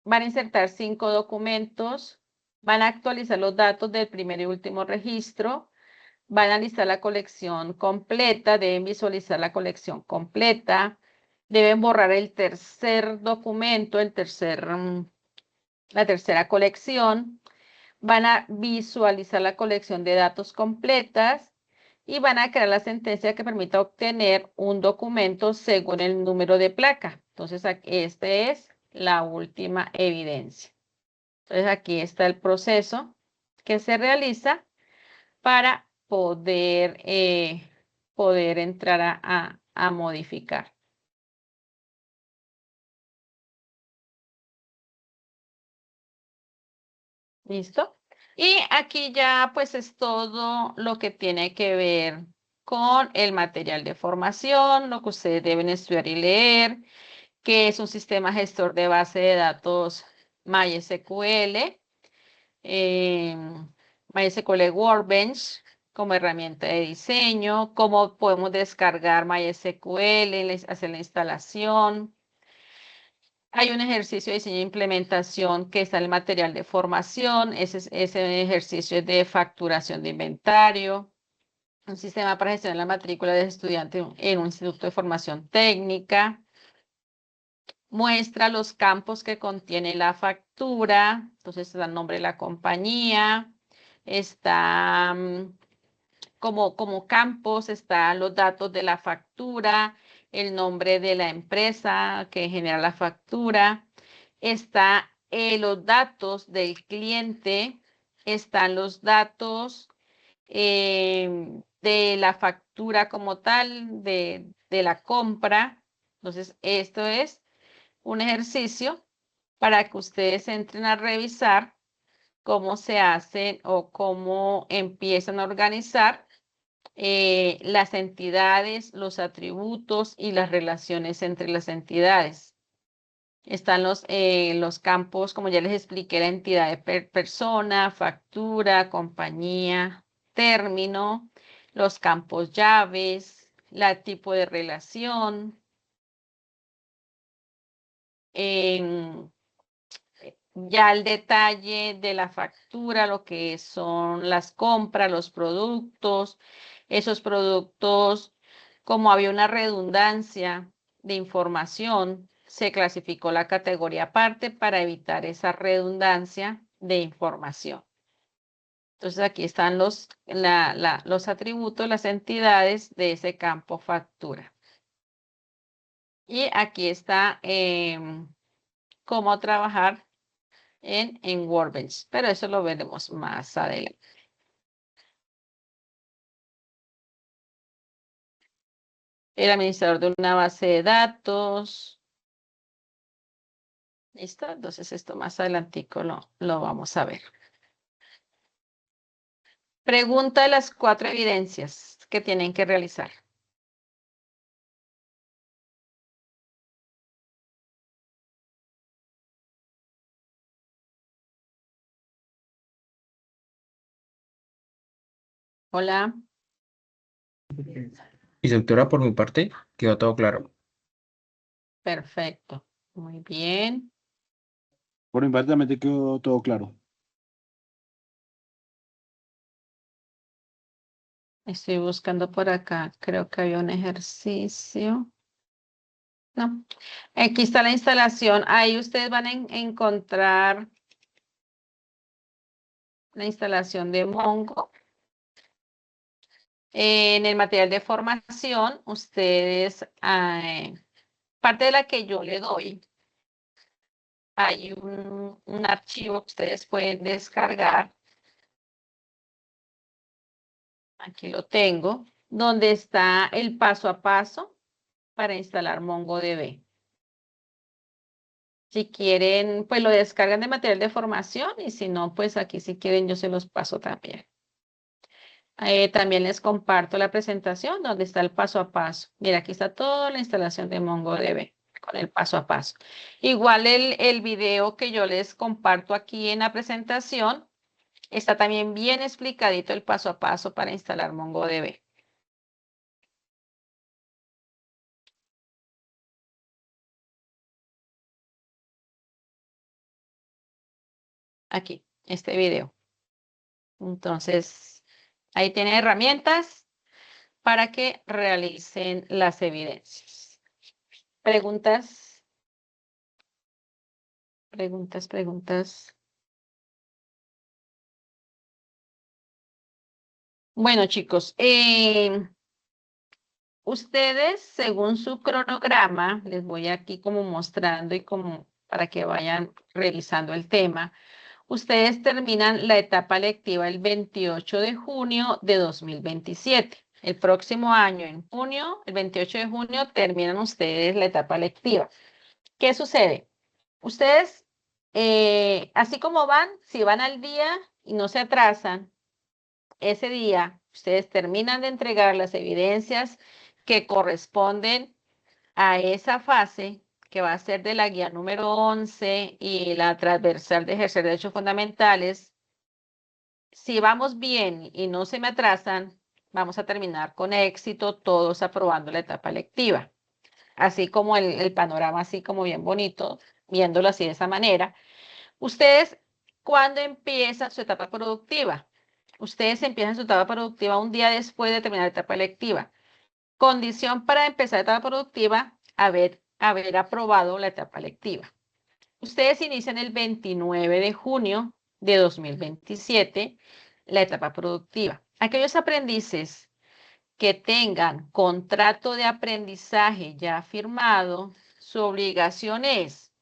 Van a insertar 5 documentos, van a actualizar los datos del primer y último registro, van a listar la colección completa, deben visualizar la colección completa, deben borrar el tercer documento, la tercera colección, van a visualizar la colección de datos completas y van a crear la sentencia que permita obtener un documento según el número de placa. Entonces, este es la última evidencia. Entonces aquí está el proceso que se realiza para poder entrar a modificar. ¿Listo? Y aquí ya pues es todo lo que tiene que ver con el material de formación, lo que ustedes deben estudiar y leer, que es un sistema gestor de base de datos MySQL, eh, MySQL Workbench como herramienta de diseño, cómo podemos descargar MySQL, hacer la instalación. Hay un ejercicio de diseño e implementación que está en el material de formación. Ese ejercicio es de facturación de inventario. Un sistema para gestionar la matrícula de estudiantes en un instituto de formación técnica. Muestra los campos que contiene la factura. Entonces está el nombre de la compañía. Está como campos, están los datos de la factura, el nombre de la empresa que genera la factura, está los datos del cliente, están los datos de la factura como tal, de la compra. Entonces, esto es un ejercicio para que ustedes entren a revisar cómo se hacen o cómo empiezan a organizar las entidades, los atributos y las relaciones entre las entidades. Están los campos, como ya les expliqué, la entidad de persona, factura, compañía, término, los campos llaves, el tipo de relación, ya el detalle de la factura, lo que son las compras, los productos, esos productos, como había una redundancia de información, se clasificó la categoría aparte para evitar esa redundancia de información. Entonces aquí están los atributos, las entidades de ese campo factura. Y aquí está cómo trabajar en Workbench, pero eso lo veremos más adelante. El administrador de una base de datos. ¿Listo? Entonces esto más adelantico lo vamos a ver. Pregunta de las 4 evidencias que tienen que realizar. Hola. Y doctora, por mi parte, quedó todo claro. Perfecto. Muy bien. Por mi parte también te quedó todo claro. Estoy buscando por acá. Creo que había un ejercicio. No. Aquí está la instalación. Ahí ustedes van a encontrar la instalación de Mongo. En el material de formación, ustedes, parte de la que yo le doy, hay un archivo que ustedes pueden descargar. Aquí lo tengo, donde está el paso a paso para instalar MongoDB. Si quieren, pues lo descargan de material de formación y si no, pues aquí si quieren yo se los paso también. También les comparto la presentación donde está el paso a paso. Mira, aquí está toda la instalación de MongoDB con el paso a paso. Igual el video que yo les comparto aquí en la presentación está también bien explicadito el paso a paso para instalar MongoDB. Aquí, este video. Entonces, ahí tienen herramientas para que realicen las evidencias. ¿Preguntas? Preguntas. Bueno, chicos, ustedes, según su cronograma, les voy aquí como mostrando y como para que vayan revisando el tema. Ustedes terminan la etapa lectiva el 28 de junio de 2027. El próximo año, en junio, el 28 de junio, terminan ustedes la etapa lectiva. ¿Qué sucede? Ustedes, así como van, si van al día y no se atrasan, ese día ustedes terminan de entregar las evidencias que corresponden a esa fase, que va a ser de la guía número 11 y la transversal de ejercer derechos fundamentales. Si vamos bien y no se me atrasan, vamos a terminar con éxito, todos aprobando la etapa lectiva. Así como el panorama, así como bien bonito, viéndolo así de esa manera. Ustedes, ¿cuándo empiezan su etapa productiva? Ustedes empiezan su etapa productiva un día después de terminar la etapa lectiva. Condición para empezar la etapa productiva, haber aprobado la etapa lectiva. Ustedes inician el 29 de junio de 2027 la etapa productiva. Aquellos aprendices que tengan contrato de aprendizaje ya firmado, su obligación es,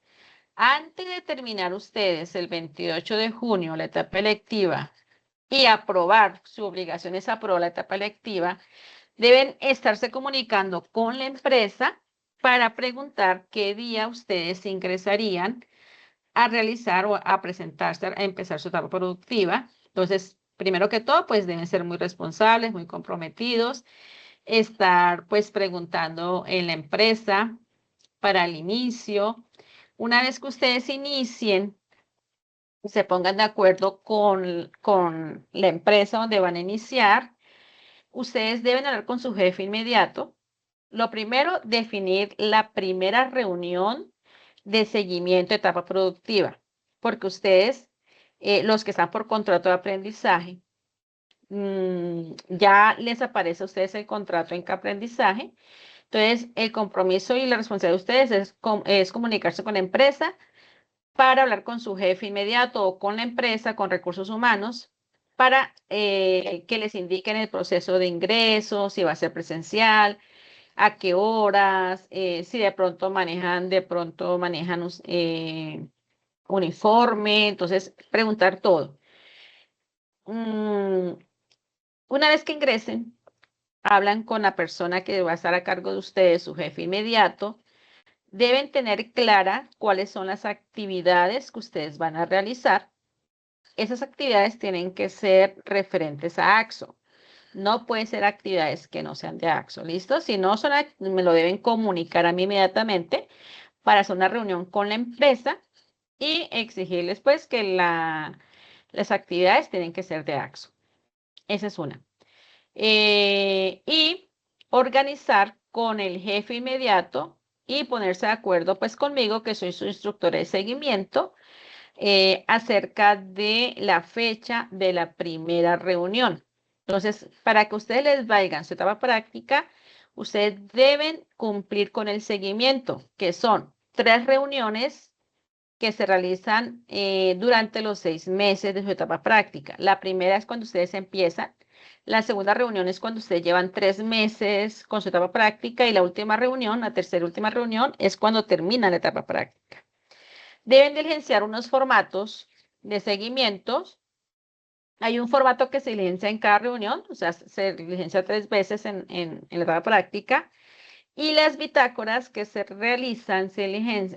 antes de terminar ustedes el 28 de junio la etapa electiva y aprobar, su obligación es aprobar la etapa electiva, deben estarse comunicando con la empresa para preguntar qué día ustedes ingresarían a realizar o a presentarse, a empezar su etapa productiva. Entonces, primero que todo, pues deben ser muy responsables, muy comprometidos, estar pues preguntando en la empresa para el inicio. Una vez que ustedes inicien, se pongan de acuerdo con la empresa donde van a iniciar, ustedes deben hablar con su jefe inmediato. Lo primero, definir la primera reunión de seguimiento de etapa productiva, porque ustedes, los que están por contrato de aprendizaje, ya les aparece a ustedes el contrato en aprendizaje. Entonces, el compromiso y la responsabilidad de ustedes es comunicarse con la empresa para hablar con su jefe inmediato o con la empresa, con recursos humanos, para que les indiquen el proceso de ingreso, si va a ser presencial, a qué horas, si de pronto manejan, uniforme, entonces preguntar todo. Una vez que ingresen, hablan con la persona que va a estar a cargo de ustedes, su jefe inmediato. Deben tener clara cuáles son las actividades que ustedes van a realizar. Esas actividades tienen que ser referentes a AXO. No pueden ser actividades que no sean de AXO, ¿listo? Si no son, me lo deben comunicar a mí inmediatamente para hacer una reunión con la empresa y exigirles pues que las actividades tienen que ser de AXO. Esa es una. Y organizar con el jefe inmediato y ponerse de acuerdo pues conmigo, que soy su instructora de seguimiento, acerca de la fecha de la primera reunión. Entonces, para que ustedes les vayan su etapa práctica, ustedes deben cumplir con el seguimiento, que son 3 reuniones que se realizan durante los 6 meses de su etapa práctica. La primera es cuando ustedes empiezan. La segunda reunión es cuando ustedes llevan 3 meses con su etapa práctica y la última reunión, la tercera y última reunión, es cuando termina la etapa práctica. Deben diligenciar unos formatos de seguimientos. Hay un formato que se diligencia en cada reunión, o sea, se diligencia 3 veces en la etapa práctica. Y las bitácoras que se realizan,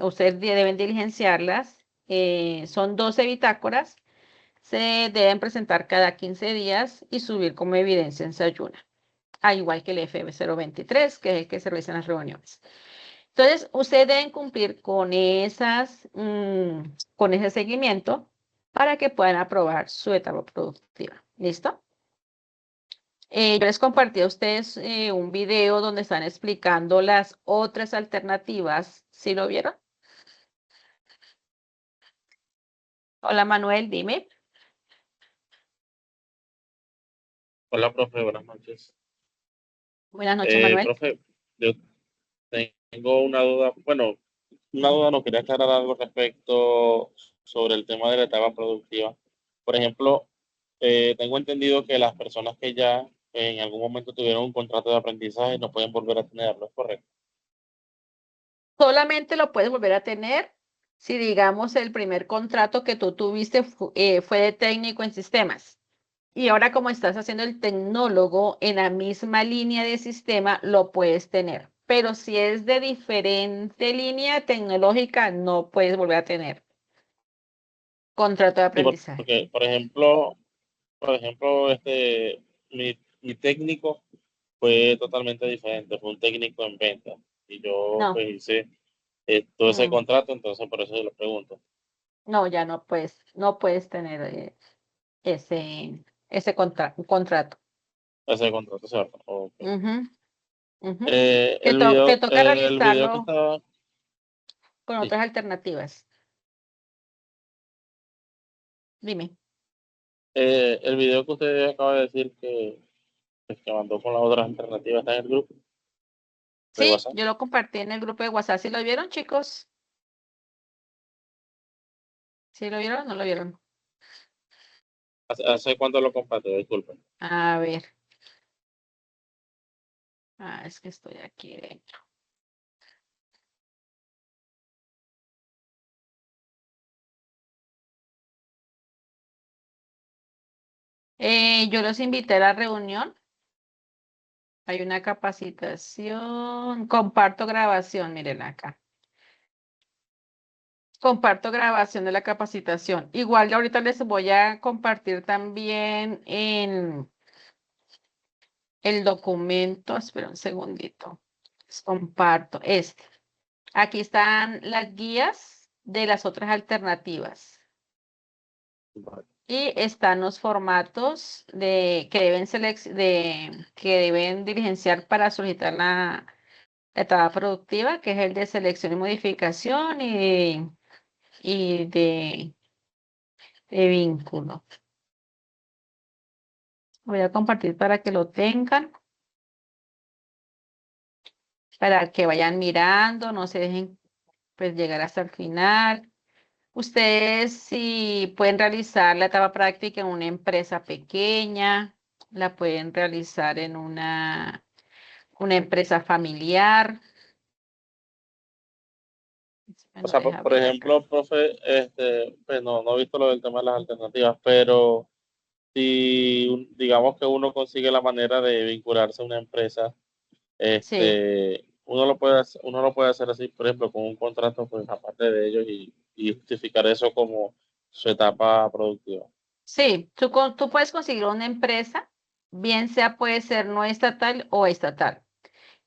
ustedes deben diligenciarlas. Son 12 bitácoras. Se deben presentar cada 15 días y subir como evidencia en Sayuna, al igual que el FM023, que es el que se realiza en las reuniones. Entonces, ustedes deben cumplir con con ese seguimiento para que puedan aprobar su etapa productiva. ¿Listo? Yo les compartí a ustedes un video donde están explicando las otras alternativas. ¿Sí lo vieron? Hola Manuel, dime. Hola, profe, buenas noches. Buenas noches, Manuel. Profe, yo tengo una duda, bueno, una duda, no quería aclarar algo respecto sobre el tema de la etapa productiva. Por ejemplo, tengo entendido que las personas que ya en algún momento tuvieron un contrato de aprendizaje no pueden volver a tenerlo, ¿es correcto? Solamente lo puedes volver a tener si digamos el primer contrato que tú tuviste fue de técnico en sistemas y ahora como estás haciendo el tecnólogo en la misma línea de sistema, lo puedes tener. Pero si es de diferente línea tecnológica, no puedes volver a tener contrato de Sí, aprendizaje. porque, por ejemplo, mi técnico fue totalmente diferente, fue un técnico en venta. Y yo No, pues hice todo ese mm, contrato, entonces por eso lo pregunto. no, ya no puedes tener ese contrato. Ese contrato, ¿cierto? Ok. Ujú, ujú. Te toca El video que realizarlo estaba, con sí, otras alternativas. Dime. el video que usted acaba de decir que, pues, que mandó con las otras alternativas está en el grupo de Sí, WhatsApp. yo lo compartí en el grupo de WhatsApp. ¿Sí lo vieron, chicos? ¿Sí lo vieron o no lo vieron? ¿Hace cuánto lo compartió? Disculpen. A ver. Es que estoy aquí dentro. Yo los invité a la reunión. Hay una capacitación. Comparto grabación, miren acá. Comparto grabación de la capacitación. Igual ya ahorita les voy a compartir también en el documento. Espera un segundito. Les comparto este. Aquí están las guías de las otras alternativas. Y están los formatos que deben diligenciar para solicitar la etapa productiva, que es el de selección y modificación y de vínculo. Voy a compartir para que lo tengan, para que vayan mirando, no se dejen pues llegar hasta el final. Ustedes si pueden realizar la etapa práctica en una empresa pequeña, la pueden realizar en una empresa familiar. Me O lo sea, deja por ver acá. ejemplo, profe, pues no he visto lo del tema de las alternativas, pero si digamos que uno consigue la manera de vincularse a una empresa, Sí, uno lo puede hacer así, por ejemplo, con un contrato, pues aparte de ellos y justificar eso como su etapa productiva. sí, tú puedes conseguir una empresa, bien sea puede ser no estatal o estatal.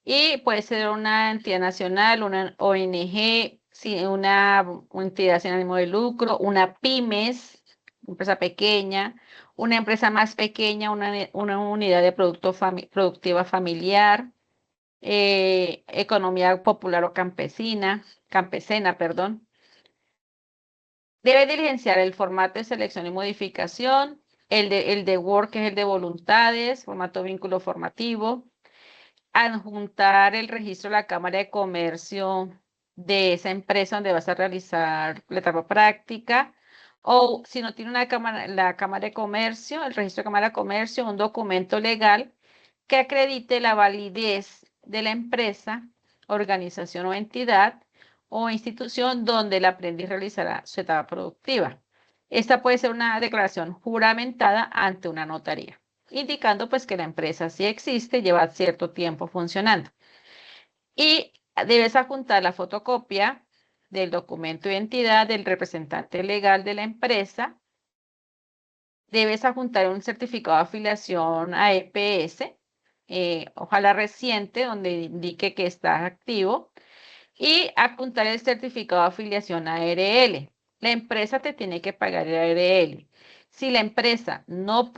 Y puede ser una entidad nacional, una ONG, sí, una entidad sin ánimo de lucro, una pymes, empresa pequeña, una empresa más pequeña, una unidad de productiva familiar, economía popular o campesina, perdón. Debe diligenciar el formato de selección y modificación, el de Word, que es el de voluntades, formato vínculo formativo, adjuntar el registro de la Cámara de Comercio de esa empresa donde vas a realizar la etapa práctica, o si no tiene la Cámara de Comercio, el registro de Cámara de Comercio, un documento legal que acredite la validez de la empresa, organización o entidad o institución donde el aprendiz realizará su etapa productiva. Esta puede ser una declaración juramentada ante una notaría, indicando pues que la empresa sí existe, lleva cierto tiempo funcionando. Y debes adjuntar la fotocopia del documento de identidad del representante legal de la empresa. Debes adjuntar un certificado de afiliación a EPS, ojalá reciente, donde indique que está activo, y adjuntar el certificado de afiliación a ARL. La empresa te tiene que pagar el ARL. Si la empresa no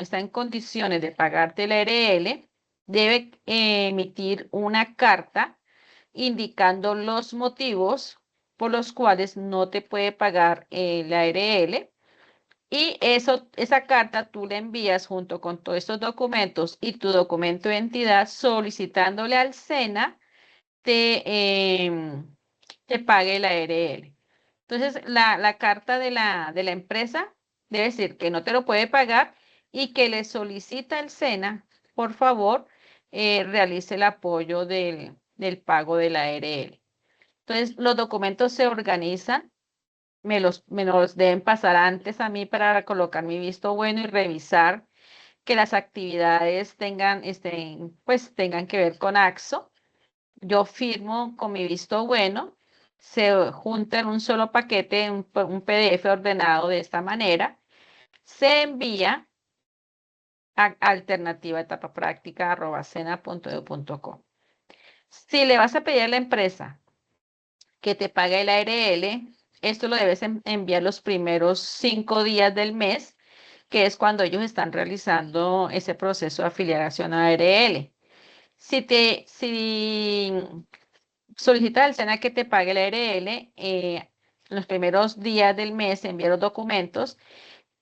está en condiciones de pagarte el ARL, debe emitir una carta indicando los motivos por los cuales no te puede pagar el ARL. Y esa carta tú la envías junto con todos estos documentos y tu documento de identidad solicitándole al SENA te pague la ARL. Entonces, la carta de la empresa debe decir que no te lo puede pagar y que le solicita al SENA, por favor, realice el apoyo del pago de la ARL. Entonces, los documentos se organizan me los deben pasar antes a mí para colocar mi visto bueno y revisar que las actividades pues tengan que ver con AXO. Yo firmo con mi visto bueno, se junta en un solo paquete, un PDF ordenado de esta manera, se envía a alternativa.etapapráctica@sena.edu.co. Si le vas a pedir a la empresa que te pague el ARL, esto lo debes enviar los primeros 5 días del mes, que es cuando ellos están realizando ese proceso de afiliación a ARL. Si solicita al SENA que te pague el ARL, en los primeros días del mes envía los documentos,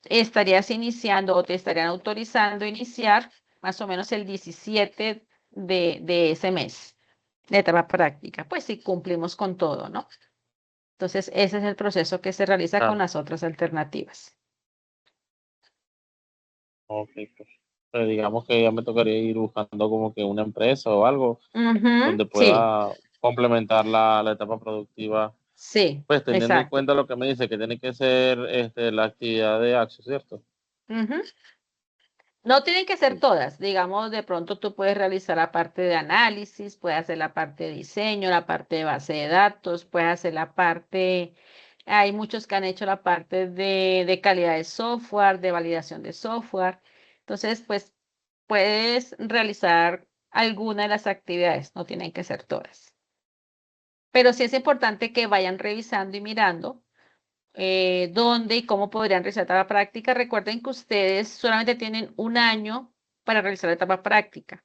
estarías iniciando o te estarían autorizando iniciar más o menos el 17 de ese mes de etapa práctica, pues si cumplimos con todo, ¿no? Entonces, ese es el proceso que se realiza con Claro. las otras alternativas. Ok, pues. Digamos que ya me tocaría ir buscando como que una empresa o algo donde Sí, pueda complementar la etapa productiva, sí, pues teniendo en exacto. cuenta lo que me dice, que tiene que ser la actividad de Axo, ¿cierto? Ujú. No tienen que ser Sí. todas, digamos, de pronto tú puedes realizar la parte de análisis, puedes hacer la parte de diseño, la parte de base de datos, puedes hacer la parte, hay muchos que han hecho la parte de calidad de software, de validación de software. Entonces, pues puedes realizar alguna de las actividades, no tienen que ser todas. Pero sí es importante que vayan revisando y mirando dónde y cómo podrían realizar la etapa práctica. Recuerden que ustedes solamente tienen un año para realizar la etapa práctica.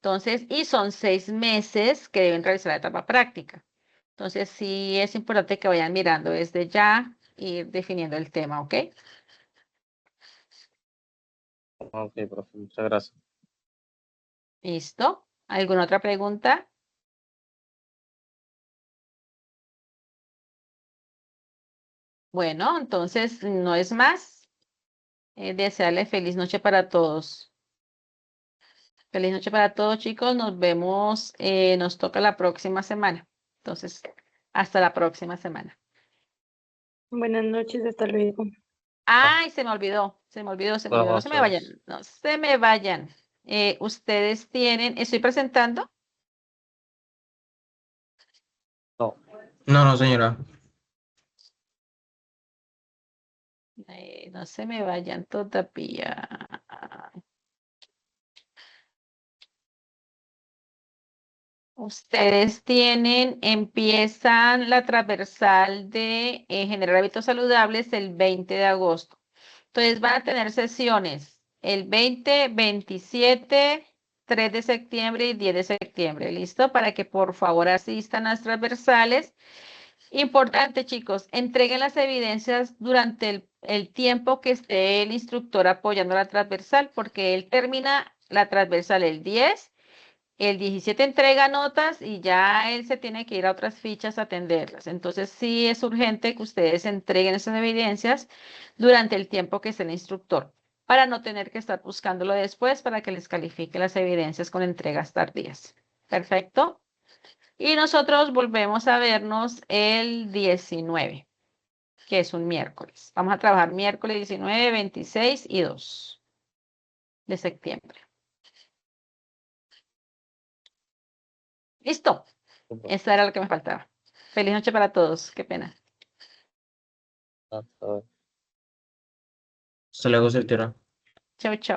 Entonces, y son 6 meses que deben realizar la etapa práctica. Entonces, sí es importante que vayan mirando desde ya y definiendo el tema, ¿ok? Ok, profe, muchas gracias. ¿Listo? ¿Alguna otra pregunta? Bueno, entonces no es más. Desearle feliz noche para todos. Feliz noche para todos, chicos. Nos vemos, nos toca la próxima semana. Entonces, hasta la próxima semana. Buenas noches, hasta luego. Ay, se me olvidó, se me olvidó, se me olvidó. No Buenas se me vayan, noches. no se me vayan. Ustedes tienen, estoy presentando. No, No, no, señora. No se me vayan todavía. Ustedes tienen, empiezan la transversal de generar hábitos saludables el 20 de agosto. Entonces van a tener sesiones el 20, 27, 3 de septiembre y 10 de septiembre. ¿Listo? Para que por favor asistan a las transversales. Importante, chicos, entreguen las evidencias durante el tiempo que esté el instructor apoyando la transversal, porque él termina la transversal el 10. El 17 entrega notas y ya él se tiene que ir a otras fichas a atenderlas. Entonces, sí es urgente que ustedes entreguen esas evidencias durante el tiempo que esté el instructor, para no tener que estar buscándolo después para que les califique las evidencias con entregas tardías. Perfecto. Y nosotros volvemos a vernos el 19, que es un miércoles. Vamos a trabajar miércoles 19, 26 y 2 de septiembre. ¿Listo? Eso era lo que me faltaba. Feliz noche para todos. Qué pena. hasta Hasta luego, señora. Chao, chao.